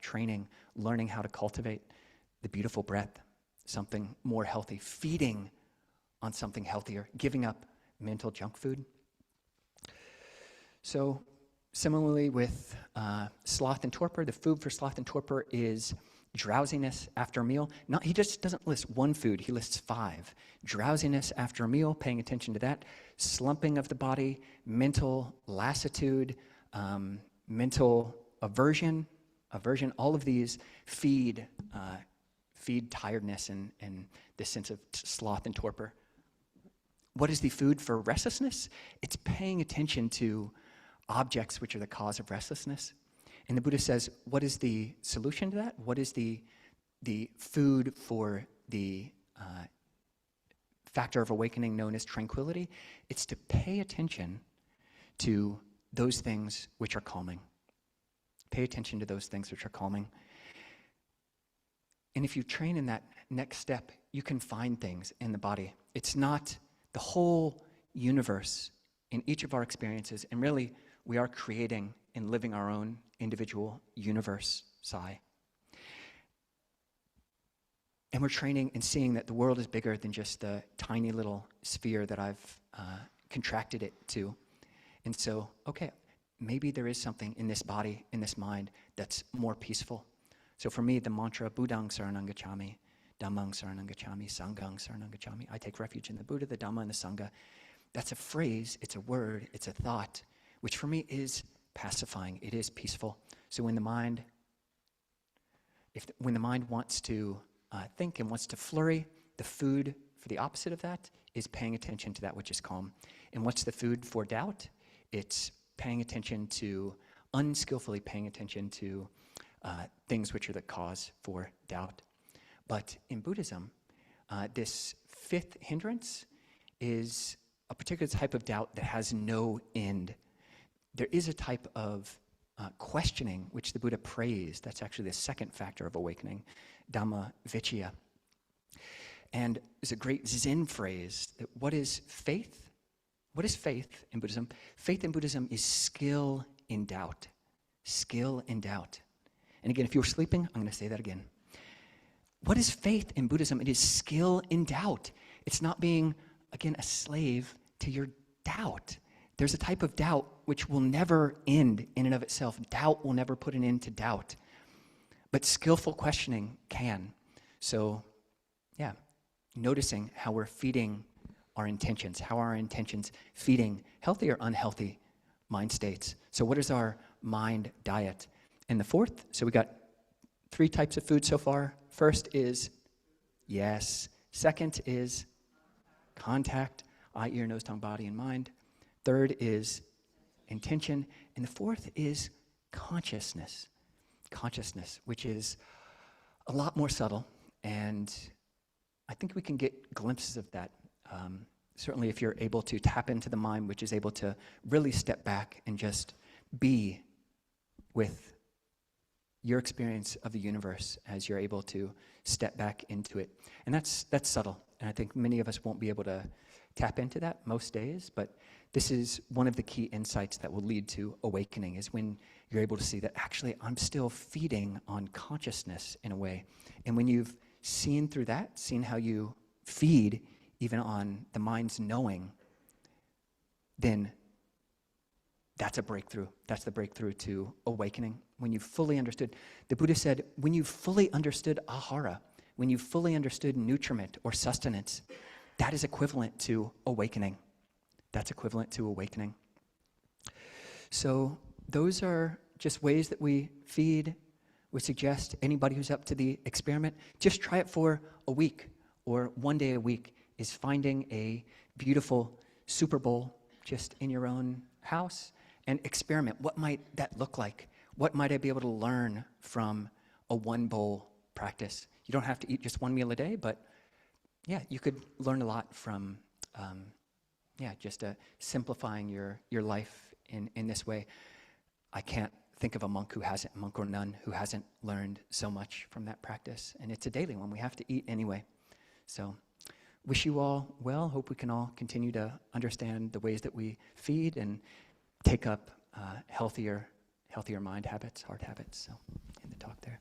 learning how to cultivate the beautiful breath, something more healthy, feeding on something healthier, giving up mental junk food. So similarly with sloth and torpor, the food for sloth and torpor is drowsiness after a meal. He just doesn't list one food, he lists 5. Drowsiness after a meal, paying attention to that. Slumping of the body, mental lassitude, mental aversion, all of these feed tiredness and this sense of sloth and torpor. What is the food for restlessness? It's paying attention to objects which are the cause of restlessness. And the Buddha says, what is the solution to that? What is the food for the factor of awakening known as tranquility? It's to pay attention to those things which are calming. Pay attention to those things which are calming. And if you train in that next step, you can find things in the body. It's not the whole universe in each of our experiences, and really we are creating and living our own individual universe, Sai. And we're training and seeing that the world is bigger than just the tiny little sphere that I've contracted it to. And so, okay, maybe there is something in this body, in this mind, that's more peaceful. So for me, the mantra, Buddhang Saranang Gacchami, Dhammang Saranang Gacchami, Sanghang Saranang Gacchami, I take refuge in the Buddha, the Dhamma, and the Sangha. That's a phrase, it's a word, it's a thought, which for me is pacifying, it is peaceful. So when the mind, when the mind wants to think and wants to flurry, the food for the opposite of that is paying attention to that which is calm. And what's the food for doubt? It's paying attention to, unskillfully paying attention to things which are the cause for doubt. But in Buddhism, this fifth hindrance is a particular type of doubt that has no end. There is a type of questioning which the Buddha praised. That's actually the second factor of awakening, Dhamma Vichaya. And there's a great Zen phrase that what is faith? What is faith in Buddhism? Faith in Buddhism is skill in doubt. Skill in doubt. And again, if you were sleeping, I'm going to say that again. What is faith in Buddhism? It is skill in doubt. It's not being, again, a slave to your doubt. There's a type of doubt which will never end in and of itself. Doubt will never put an end to doubt. But skillful questioning can. So, yeah, noticing how we're feeding our intentions, how our intentions feeding healthy or unhealthy mind states. So what is our mind diet? And the fourth, so we got 3 types of food so far. First is yes. Second is contact, eye, ear, nose, tongue, body, and mind. Third is intention. And the fourth is consciousness. Consciousness, which is a lot more subtle. And I think we can get glimpses of that. Certainly if you're able to tap into the mind, which is able to really step back and just be with your experience of the universe as you're able to step back into it. And that's subtle. And I think many of us won't be able to tap into that most days, but this is one of the key insights that will lead to awakening, is when you're able to see that actually I'm still feeding on consciousness in a way. And when you've seen through that, seen how you feed even on the mind's knowing, then that's a breakthrough. That's the breakthrough to awakening. When you've fully understood, the Buddha said, when you've fully understood ahara, when you've fully understood nutriment or sustenance, that is equivalent to awakening. That's equivalent to awakening. So those are just ways that we feed. We suggest anybody who's up to the experiment, just try it for a week or one day a week, is finding a beautiful Super Bowl just in your own house and experiment. What might that look like? What might I be able to learn from a one bowl practice? You don't have to eat just one meal a day, but yeah, you could learn a lot from just simplifying your life in this way. I can't think of a monk or nun who hasn't learned so much from that practice. And it's a daily one. We have to eat anyway. So wish you all well. Hope we can all continue to understand the ways that we feed and take up healthier mind habits, heart habits. So in the talk there.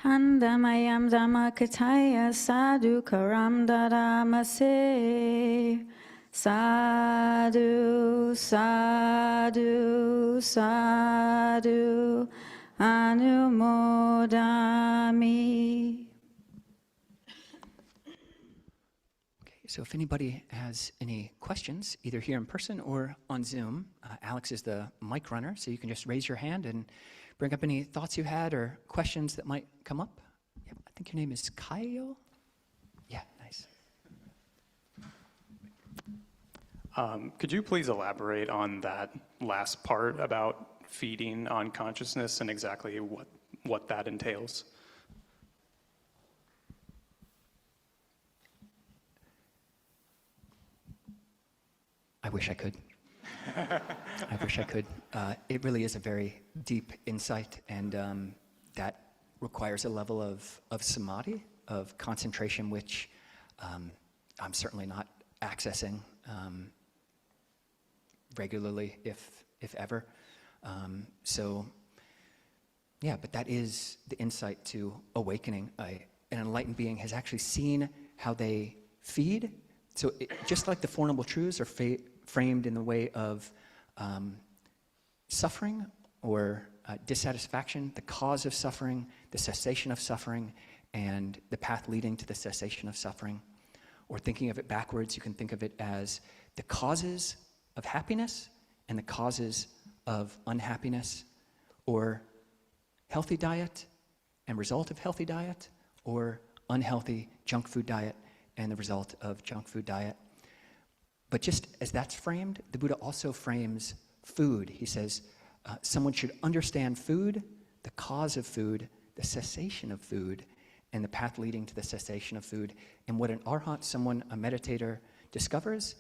Handamayam Dhammakataya Sadhu Karam Daramase Sadhu Sadhu Sadhu Anumodami. So if anybody has any questions, either here in person or on Zoom, Alex is the mic runner, so you can just raise your hand and bring up any thoughts you had or questions that might come up. Yep, I think your name is Kyle. Yeah, nice. Could you please elaborate on that last part about feeding on consciousness and exactly what that entails? I wish I could. I wish I could. It really is a very deep insight, and that requires a level of samadhi, of concentration, which I'm certainly not accessing regularly, if ever. But that is the insight to awakening. An enlightened being has actually seen how they feed. So just like the Four Noble Truths are framed in the way of suffering or dissatisfaction, the cause of suffering, the cessation of suffering, and the path leading to the cessation of suffering. Or thinking of it backwards, you can think of it as the causes of happiness and the causes of unhappiness, or healthy diet and result of healthy diet, or unhealthy junk food diet and the result of junk food diet. But just as that's framed, the Buddha also frames food. He says someone should understand food, the cause of food, the cessation of food, and the path leading to the cessation of food. And what an arhat, someone, a meditator, discovers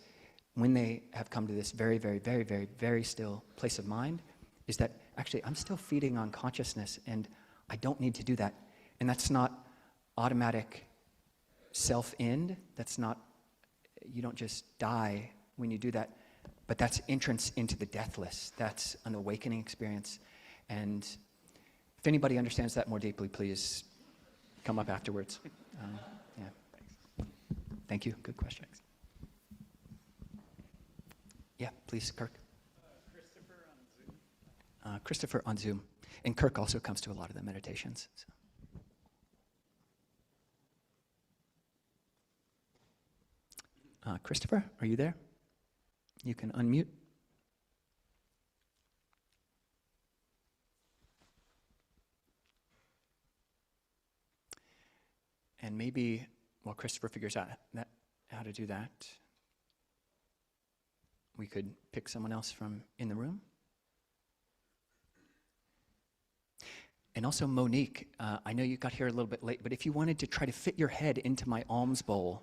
when they have come to this very, very, very, very, very still place of mind is that actually I'm still feeding on consciousness and I don't need to do that. And that's not automatic self-end. That's not, you don't just die when you do that, but that's entrance into the deathless. That's an awakening experience. And if anybody understands that more deeply, please come up afterwards. Yeah. Thank you. Good question. Yeah, please, Kirk. Christopher on Zoom. And Kirk also comes to a lot of the meditations. So. Christopher, are you there? You can unmute. And maybe while Christopher figures out how to do that, we could pick someone else from in the room. And also Monique, I know you got here a little bit late, but if you wanted to try to fit your head into my alms bowl,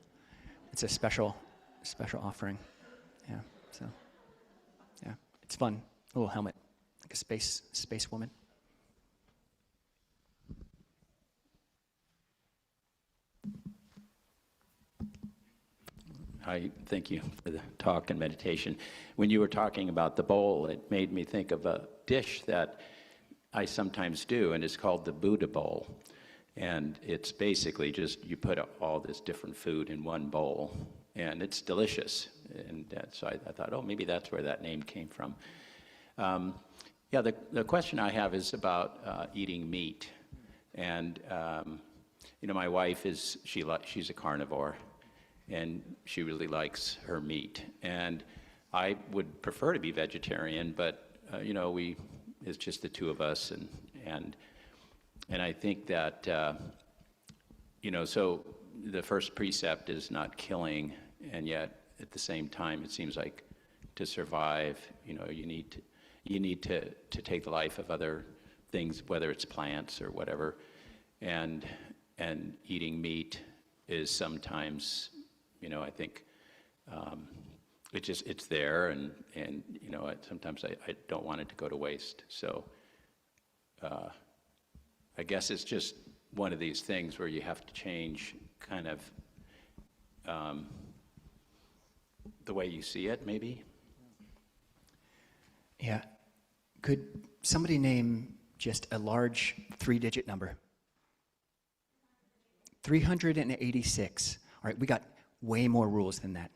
it's a special offering. Yeah, so, yeah, it's fun. A little helmet, like a space woman. I thank you for the talk and meditation. When you were talking about the bowl, it made me think of a dish that I sometimes do, and it's called the Buddha bowl. And it's basically just you put all this different food in one bowl, and it's delicious. And so I thought, oh, maybe that's where that name came from. Yeah, the question I have is about eating meat. And, my wife she's a carnivore, and she really likes her meat. And I would prefer to be vegetarian, but, it's just the two of us. And I think that, so the first precept is not killing, and yet at the same time, it seems like to survive, you need to take the life of other things, whether it's plants or whatever. And eating meat is sometimes, I think it's there, and sometimes I don't want it to go to waste. So I guess it's just one of these things where you have to change kind of the way you see it, maybe. Yeah. Could somebody name just a large 3-digit number? 386. All right, we got way more rules than that.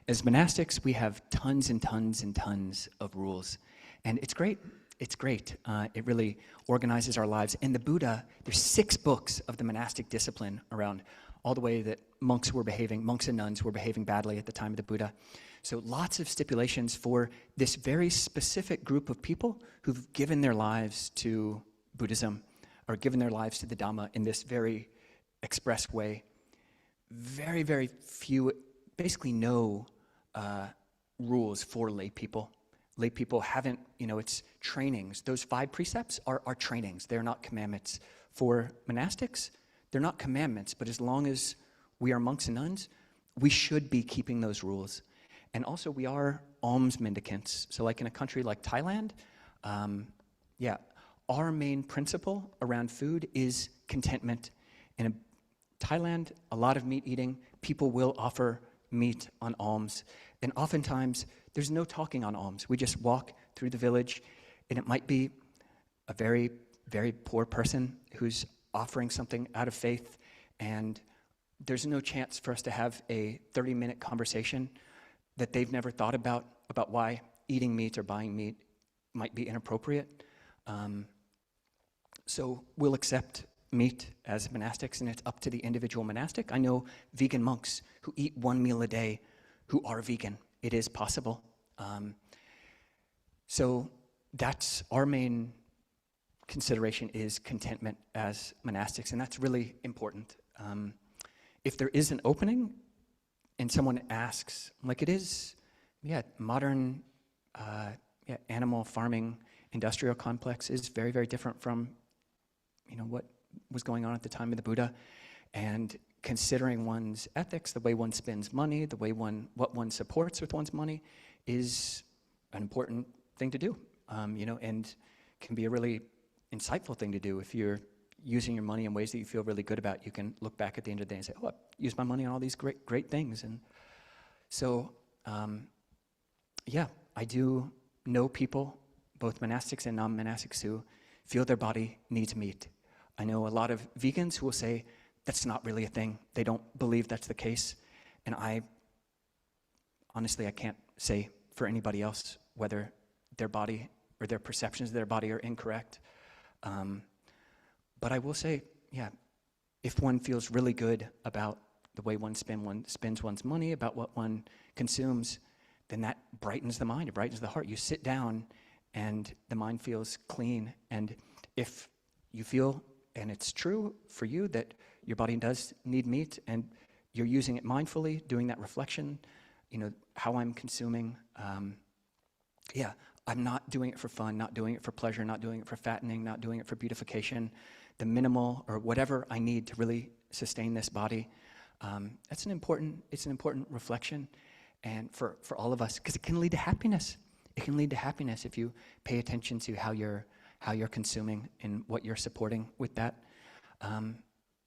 As monastics, we have tons and tons and tons of rules. And it's great. It's great. It really organizes our lives. And the Buddha, there's 6 books of the monastic discipline around all the way that monks and nuns were behaving badly at the time of the Buddha. So lots of stipulations for this very specific group of people who've given their lives to Buddhism or given their lives to the Dhamma in this very express way. Very, very few, basically no rules for lay people. Lay people haven't, it's trainings. Those 5 precepts are trainings. They're not commandments. For monastics, they're not commandments, but as long as we are monks and nuns, we should be keeping those rules. And also we are alms mendicants. So like in a country like Thailand, our main principle around food is contentment. In Thailand, a lot of meat eating, people will offer meat on alms. And oftentimes, there's no talking on alms. We just walk through the village, and it might be a very, very poor person who's offering something out of faith, and there's no chance for us to have a 30-minute conversation that they've never thought about why eating meat or buying meat might be inappropriate. So we'll accept meat as monastics, and it's up to the individual monastic. I know vegan monks who eat one meal a day who are vegan. It is possible. So that's our main consideration, is contentment as monastics, and that's really important. If there is an opening and someone asks, like it is, modern animal farming industrial complex is very, very different from what was going on at the time of the Buddha, and considering one's ethics, the way one spends money, what one supports with one's money, is an important thing to do, and can be a really insightful thing to do. If you're using your money in ways that you feel really good about, you can look back at the end of the day and say, oh, I used my money on all these great things. And so, I do know people, both monastics and non-monastics, who feel their body needs meat. I know a lot of vegans who will say that's not really a thing. They don't believe that's the case. And honestly, I can't say for anybody else whether their body or their perceptions of their body are incorrect. But I will say, if one feels really good about the way one spends one's money, about what one consumes, then that brightens the mind, it brightens the heart. You sit down and the mind feels clean. And if you feel, and it's true for you, that your body does need meat and you're using it mindfully, doing that reflection, how I'm consuming, I'm not doing it for fun, not doing it for pleasure, not doing it for fattening, not doing it for beautification, the minimal or whatever I need to really sustain this body. It's an important reflection, and for all of us, because it can lead to happiness. It can lead to happiness if you pay attention to how you're consuming and what you're supporting with that.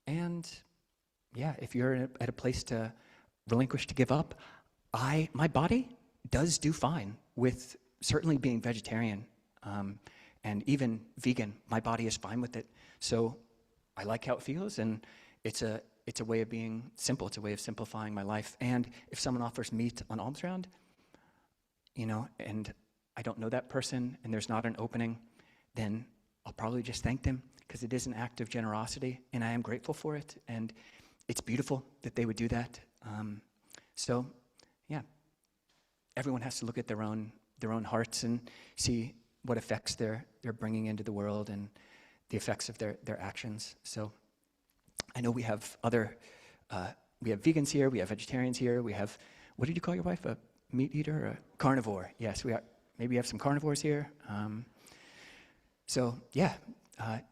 If you're at a place to relinquish, to give up, my body does do fine with certainly being vegetarian, and even vegan. My body is fine with it. So I like how it feels, and it's a way of being simple. It's a way of simplifying my life. And if someone offers meat on alms round, and I don't know that person, and there's not an opening, then I'll probably just thank them, because it is an act of generosity, and I am grateful for it. And it's beautiful that they would do that. Everyone has to look at their own hearts and see what effects they're bringing into the world and the effects of their actions. So I know we have we have vegans here, we have vegetarians here, we have, what did you call your wife, a meat eater or a carnivore? Yes, maybe we have some carnivores here.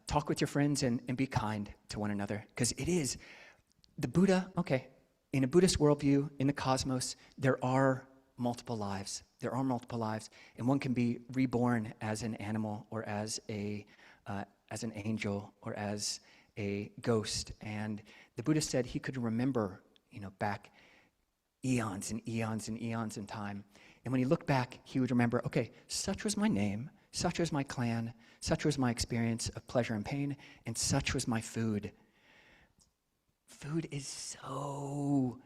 Talk with your friends and be kind to one another, because it is, the Buddha, in a Buddhist worldview, in the cosmos, there are multiple lives. There are multiple lives, and one can be reborn as an animal, or as an angel, or as a ghost. And the Buddha said he could remember, back eons and eons and eons in time. And when he looked back, he would remember, such was my name, such was my clan, such was my experience of pleasure and pain, and such was my food. Food is so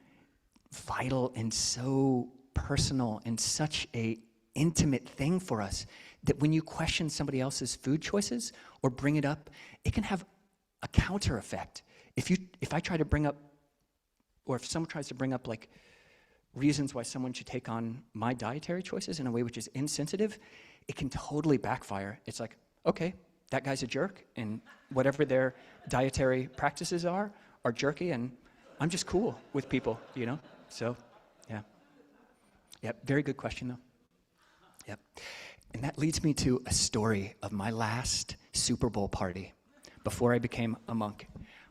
vital and so personal and such a intimate thing for us, that when you question somebody else's food choices or bring it up, it can have a counter effect. If I try to bring up, or if someone tries to bring up like reasons why someone should take on my dietary choices in a way which is insensitive, it can totally backfire. It's like, that guy's a jerk, and whatever their dietary practices are jerky, and I'm just cool with people, So, yeah. Yep, very good question, though. Yep. And that leads me to a story of my last Super Bowl party before I became a monk.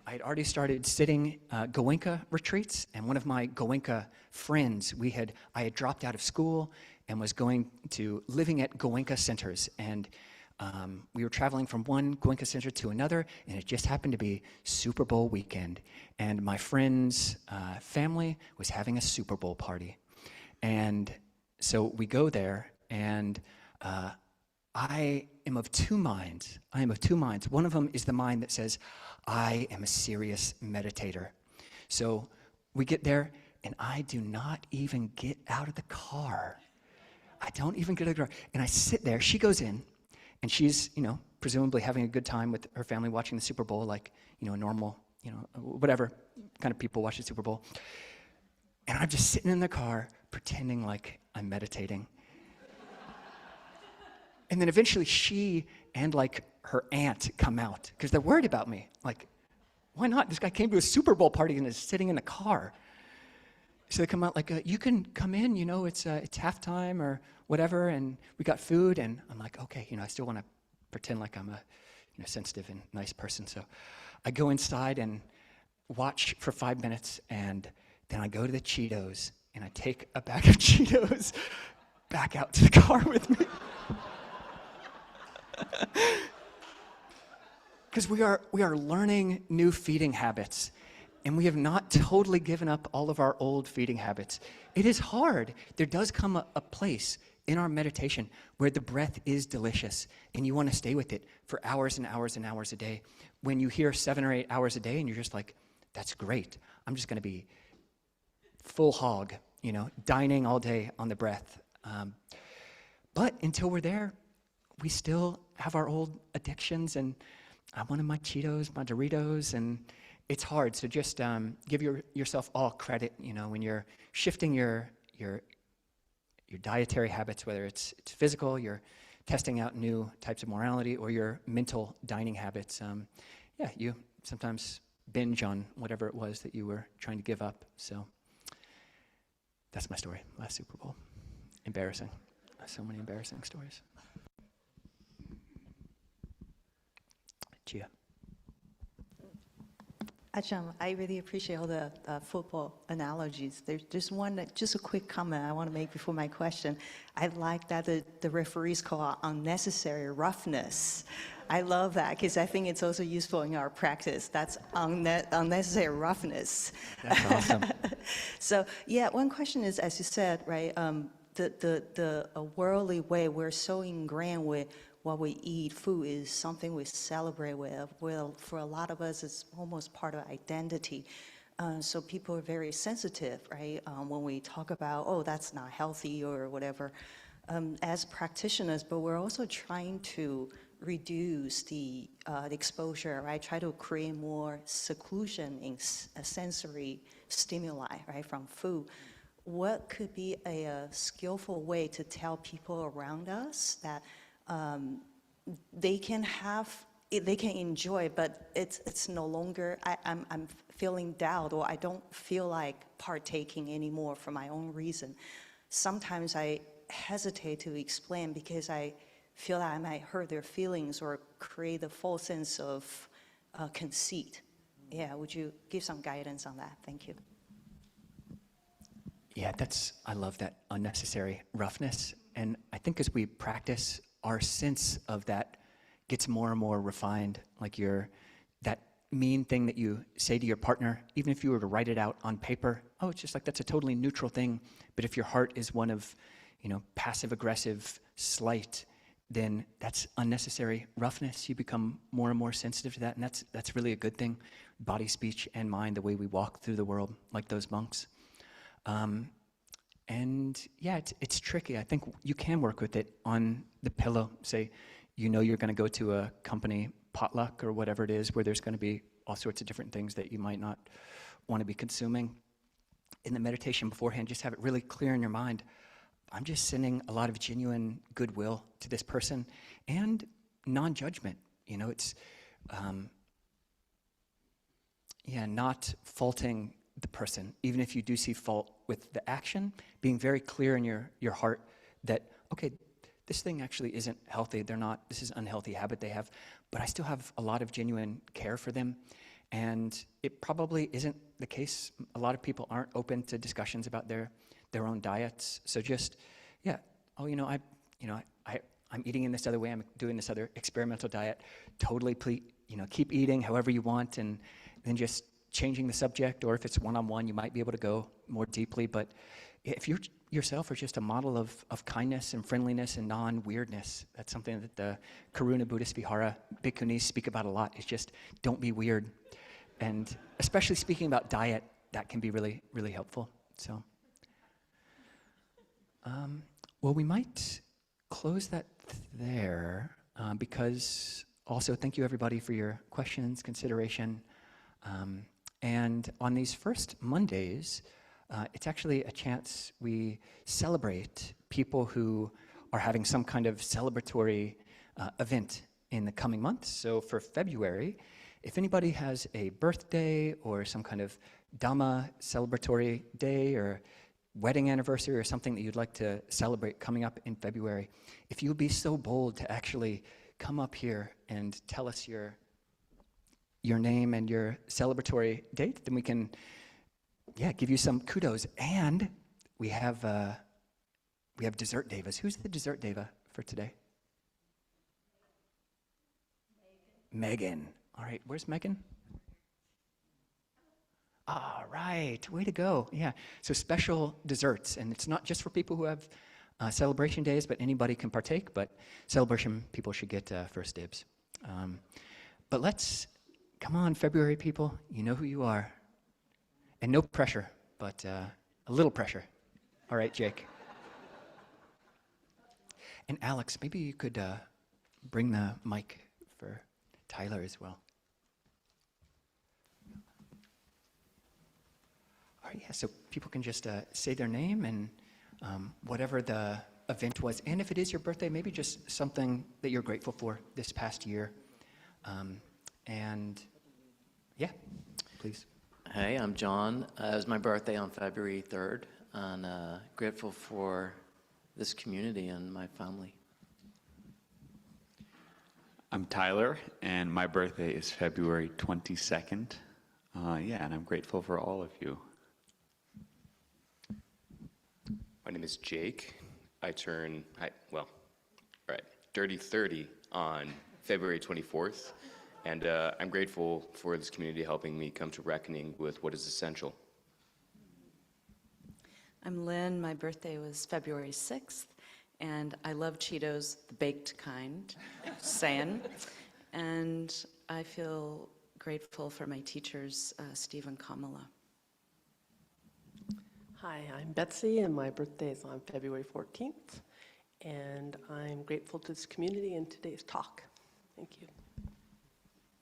I had already started sitting Goenka retreats, and one of my Goenka friends, I had dropped out of school and was going to living at Goenka centers, and we were traveling from one Goenka center to another, and it just happened to be Super Bowl weekend, and my friend's family was having a Super Bowl party. And so we go there, and I am of two minds. One of them is the mind that says, I am a serious meditator. So we get there, and I do not even get out of the car. I don't even go to the garage. And I sit there. She goes in, and she's, presumably having a good time with her family watching the Super Bowl, like, a normal, whatever kind of people watch the Super Bowl. And I'm just sitting in the car pretending like I'm meditating. And then eventually she and like her aunt come out because they're worried about me. Like, why not? This guy came to a Super Bowl party and is sitting in a car. So they come out like, you can come in, it's halftime or whatever, and we got food. And I'm like, okay, I still want to pretend like I'm a sensitive and nice person. So I go inside and watch for 5 minutes, and then I go to the Cheetos, and I take a bag of Cheetos back out to the car with me. Because we are learning new feeding habits, and we have not totally given up all of our old feeding habits. It is hard. There does come a place in our meditation where the breath is delicious, and you want to stay with it for hours and hours and hours a day. When you hear 7 or 8 hours a day, and you're just like, that's great. I'm just going to be full hog, dining all day on the breath. But until we're there, we still have our old addictions, and I wanted my Cheetos, my Doritos, and it's hard. So just give yourself all credit, when you're shifting your dietary habits, whether it's physical, you're testing out new types of morality, or your mental dining habits. You sometimes binge on whatever it was that you were trying to give up. So that's my story. Last Super Bowl. Embarrassing. So many embarrassing stories. Gia. Ajahn, I really appreciate all the football analogies. There's just a quick comment I want to make before my question. I like that the referees call out unnecessary roughness. I love that because I think it's also useful in our practice. That's unnecessary roughness. That's awesome. So yeah, one question is, as you said, right, the worldly way we're so ingrained with what we eat, food is something we celebrate with. Well, for a lot of us, it's almost part of identity. So people are very sensitive, right? When we talk about, oh, that's not healthy or whatever, as practitioners, but we're also trying to reduce the exposure, right? Try to create more seclusion in sensory stimuli, right, from food. What could be a skillful way to tell people around us that they can enjoy, but it's no longer, I'm feeling doubt, or I don't feel like partaking anymore for my own reason. Sometimes I hesitate to explain because I feel that I might hurt their feelings or create a false sense of conceit. Yeah, would you give some guidance on that? Thank you. Yeah, I love that unnecessary roughness. And I think as we practice, our sense of that gets more and more refined. Like that mean thing that you say to your partner, even if you were to write it out on paper, it's just like that's a totally neutral thing. But if your heart is one of, passive aggressive slight, then that's unnecessary roughness. You become more and more sensitive to that, and that's really a good thing. Body, speech, and mind, the way we walk through the world, like those monks. And yeah, it's tricky. I think you can work with it on the pillow. Say, you're going to go to a company potluck or whatever it is, where there's going to be all sorts of different things that you might not want to be consuming. In the meditation beforehand, just have it really clear in your mind. I'm just sending a lot of genuine goodwill to this person and non-judgment. It's not faulting the person, even if you do see fault with the action, being very clear in your heart that, okay, this thing actually isn't healthy. This is an unhealthy habit they have, but I still have a lot of genuine care for them. And it probably isn't the case. A lot of people aren't open to discussions about their own diets. So just, I'm eating in this other way. I'm doing this other experimental diet. Totally, keep eating however you want, and then just changing the subject, or if it's one-on-one, you might be able to go more deeply. But if you yourself are just a model of kindness and friendliness and non-weirdness, that's something that the Karuna Buddhist Vihara bhikkhunis speak about a lot, is just don't be weird. And especially speaking about diet, that can be really, really helpful. So Well, we might close that there because also thank you everybody for your questions, consideration. And on these first Mondays, it's actually a chance we celebrate people who are having some kind of celebratory event in the coming months. So for February, if anybody has a birthday or some kind of Dhamma celebratory day or wedding anniversary or something that you'd like to celebrate coming up in February, if you'd be so bold to actually come up here and tell us your name and your celebratory date, then we can, give you some kudos. And we have dessert devas. Who's the dessert deva for today? Megan. All right, where's Megan? All right, way to go. Yeah, so special desserts, and it's not just for people who have celebration days, but anybody can partake, but celebration people should get first dibs. But come on, February people, you know who you are. And no pressure, but a little pressure. All right, Jake. And Alex, maybe you could bring the mic for Tyler as well. All right, yeah, so people can just say their name and whatever the event was. And if it is your birthday, maybe just something that you're grateful for this past year. And yeah, please. Hey, I'm John. It was my birthday on February 3rd, and grateful for this community and my family. I'm Tyler, and my birthday is February 22nd. And I'm grateful for all of you. My name is Jake. I turn, dirty 30 on February 24th. And I'm grateful for this community helping me come to reckoning with what is essential. I'm Lynn. My birthday was February 6th, and I love Cheetos, the baked kind, saying. And I feel grateful for my teachers, Steve and Kamala. Hi, I'm Betsy, and my birthday is on February 14th. And I'm grateful to this community and today's talk. Thank you.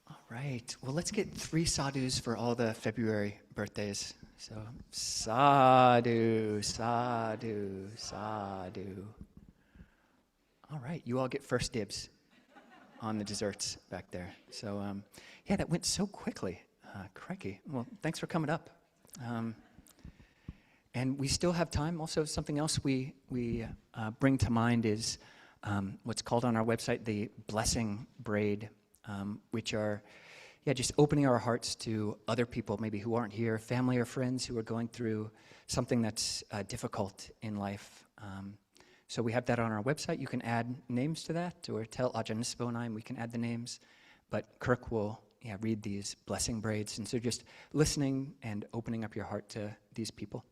All right, well, let's get 3 sadhus for all the February birthdays. So, sadhu, sadhu, sadhu. All right, you all get first dibs on the desserts back there. So, that went so quickly. Crikey. Well, thanks for coming up. And we still have time. Also, something else we bring to mind is what's called on our website the blessing braid, which are just opening our hearts to other people maybe who aren't here, family or friends who are going through something that's difficult in life. So we have that on our website. You can add names to that, or tell Ajahn Nispo and I, and we can add the names. But Kirk will read these blessing braids. And so just listening and opening up your heart to these people.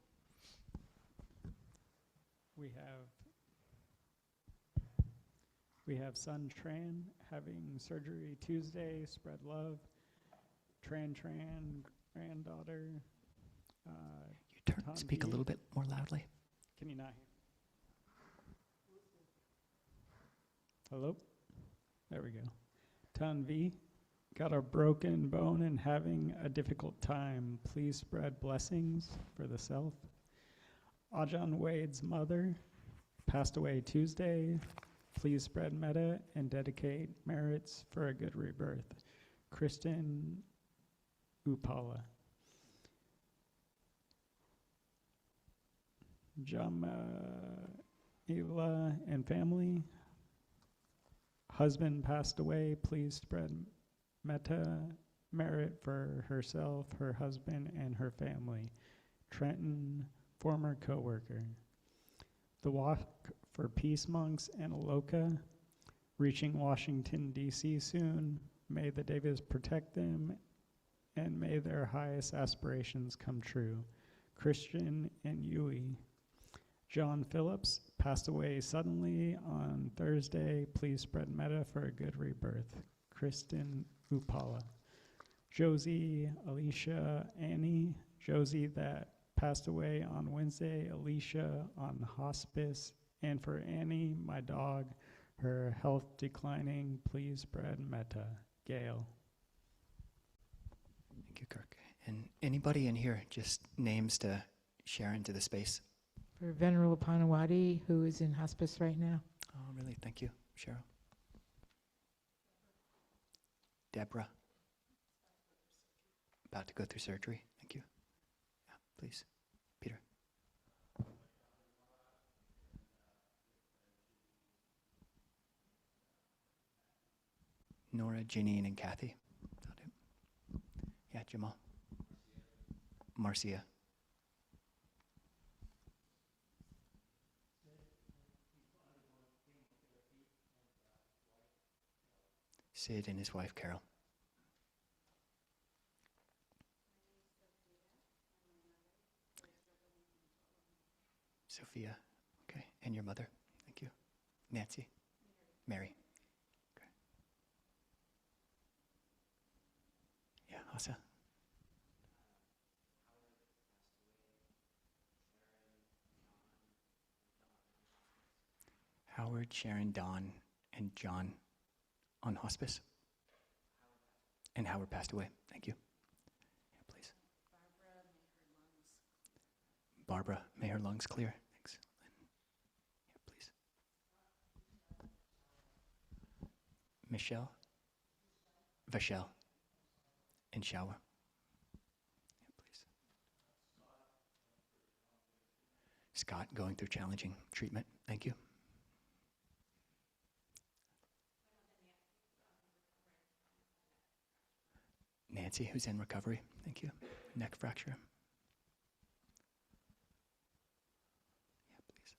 We have Sun Tran having surgery Tuesday, spread love. Tran, granddaughter. You speak a little bit more loudly. Can you not hear? Hello? There we go. Tan V, got a broken bone and having a difficult time. Please spread blessings for the self. Ajahn Wade's mother passed away Tuesday. Please spread metta and dedicate merits for a good rebirth. Kristen Upala. Jamila and family. Husband passed away. Please spread metta, merit for herself, her husband, and her family. Trenton, former co-worker. The Walk for Peace Monks and Aloka, reaching Washington, D.C. soon. May the Devas protect them, and may their highest aspirations come true. Christian and Yui. John Phillips passed away suddenly on Thursday. Please spread metta for a good rebirth. Kristen Upala. Josie, Alicia, Annie. Josie that passed away on Wednesday. Alicia on hospice. And for Annie, my dog, her health declining, please spread metta. Gail. Thank you, Kirk. And anybody in here, just names to share into the space? For Venerable Panawati, who is in hospice right now. Oh, really? Thank you, Cheryl. Deborah, about to go through surgery. Thank you. Yeah, please. Peter. Nora, Janine, and Kathy. Yeah, Jamal. Marcia. Sid and his wife, Carol. Sophia. Okay. And your mother. Thank you. Nancy. Mary. Okay. Yeah, Asa. Howard, Sharon, Don, and John on hospice. And Howard passed away. Thank you. Yeah, please. Barbara, may her lungs clear. Thanks. Yeah, please. Michelle, Vachelle, and Shower. Yeah, please. Scott, going through challenging treatment. Thank you. Nancy, who's in recovery. Thank you. Neck fracture. Yeah, please.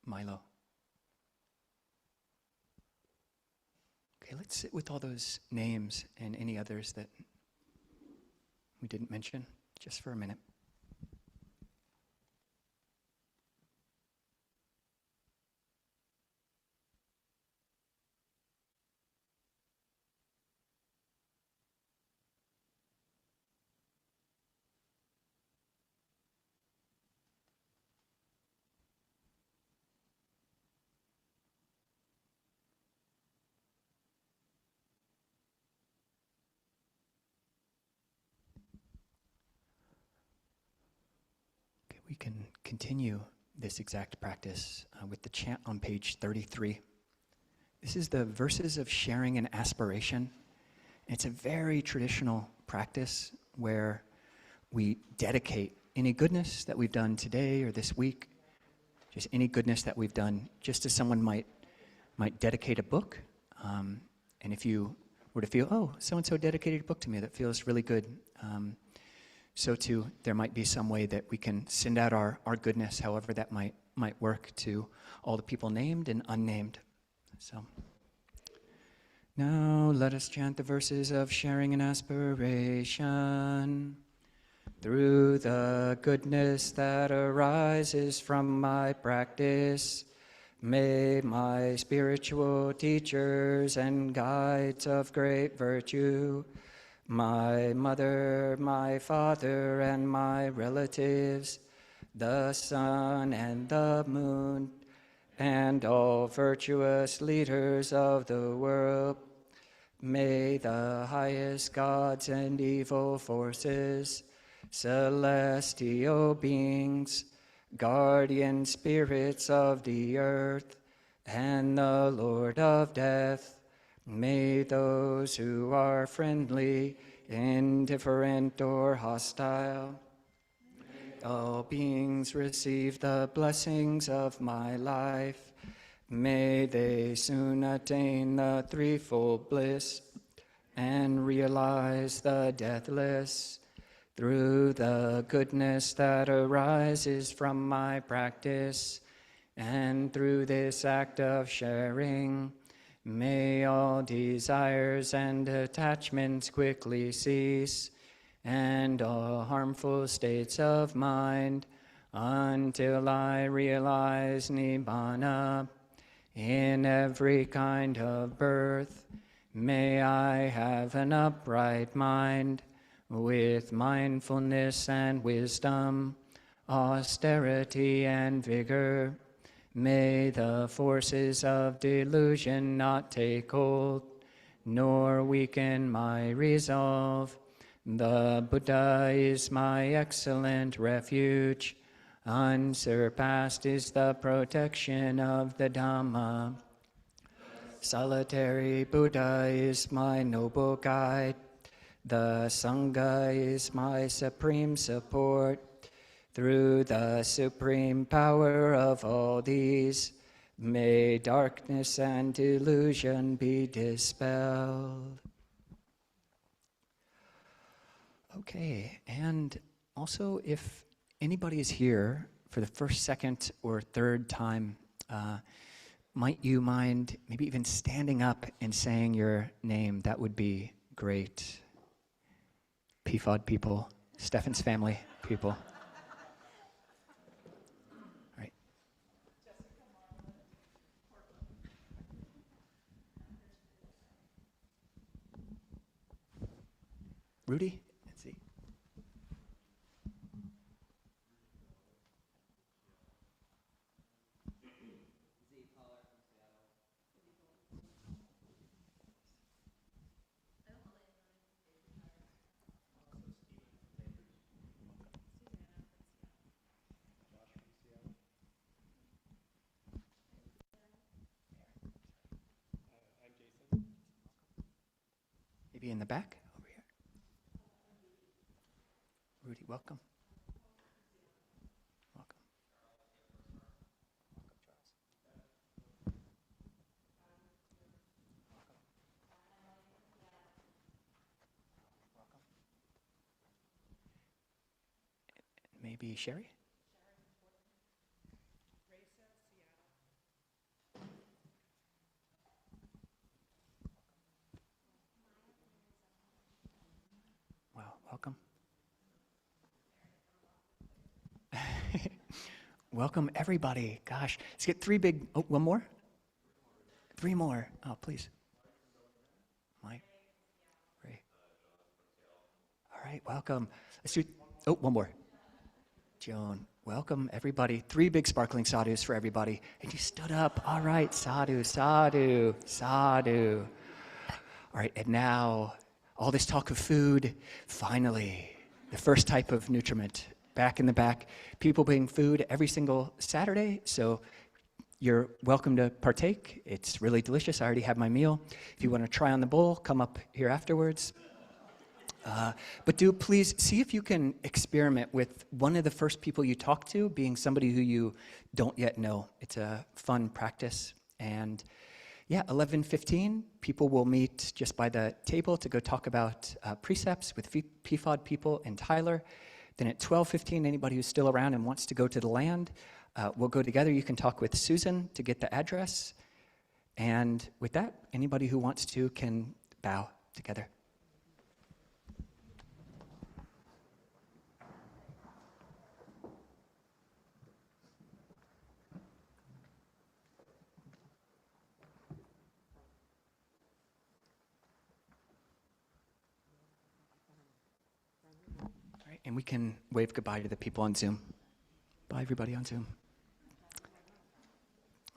Milo. Okay, let's sit with all those names and any others that we didn't mention just for a minute. We can continue this exact practice with the chant on page 33. This is the verses of sharing and aspiration. It's a very traditional practice where we dedicate any goodness that we've done today or this week, just any goodness that we've done, just as someone might dedicate a book. And if you were to feel, oh, so-and-so dedicated a book to me, that feels really good. So too, there might be some way that we can send out our goodness, however that might work, to all the people named and unnamed. So now let us chant the verses of sharing and aspiration. Through the goodness that arises from my practice, may my spiritual teachers and guides of great virtue, my mother, my father, and my relatives, the sun and the moon, and all virtuous leaders of the world, may the highest gods and evil forces, celestial beings, guardian spirits of the earth, and the Lord of death, may those who are friendly, indifferent, or hostile, all beings receive the blessings of my life. May they soon attain the threefold bliss and realize the deathless. Through the goodness that arises from my practice, and through this act of sharing, may all desires and attachments quickly cease, and all harmful states of mind, until I realize Nibbana. In every kind of birth, may I have an upright mind, with mindfulness and wisdom, austerity, and vigor. May the forces of delusion not take hold, nor weaken my resolve. The Buddha is my excellent refuge. Unsurpassed is the protection of the Dhamma. Solitary Buddha is my noble guide. The Sangha is my supreme support. Through the supreme power of all these, may darkness and delusion be dispelled. Okay, and also if anybody is here for the first, second, or third time, might you mind maybe even standing up and saying your name? That would be great. PFOD people, Stefan's family people. All right. Rudy? Let's see. Maybe in the back over here. Rudy, welcome. Welcome. Maybe Sherry? Wow, welcome. Welcome, everybody. Gosh, let's get three big, oh, one more? Three more. Oh, please. Mike. Ray. All right, welcome. Let's do, oh, one more. Joan. Welcome, everybody. Three big sparkling sadhus for everybody. And you stood up. All right, sadhu, sadhu, sadhu. All right, and now, all this talk of food, finally, the first type of nutriment. Back in the back, people bring food every single Saturday, so you're welcome to partake. It's really delicious. I already had my meal. If you want to try on the bowl, come up here afterwards. But do please see if you can experiment with one of the first people you talk to being somebody who you don't yet know. It's a fun practice. And yeah, 11:15, people will meet just by the table to go talk about precepts with PFOD people and Tyler. Then at 12:15, anybody who's still around and wants to go to the land, we'll go together. You can talk with Susan to get the address. And with that, anybody who wants to can bow together. And we can wave goodbye to the people on Zoom. Bye, everybody on Zoom.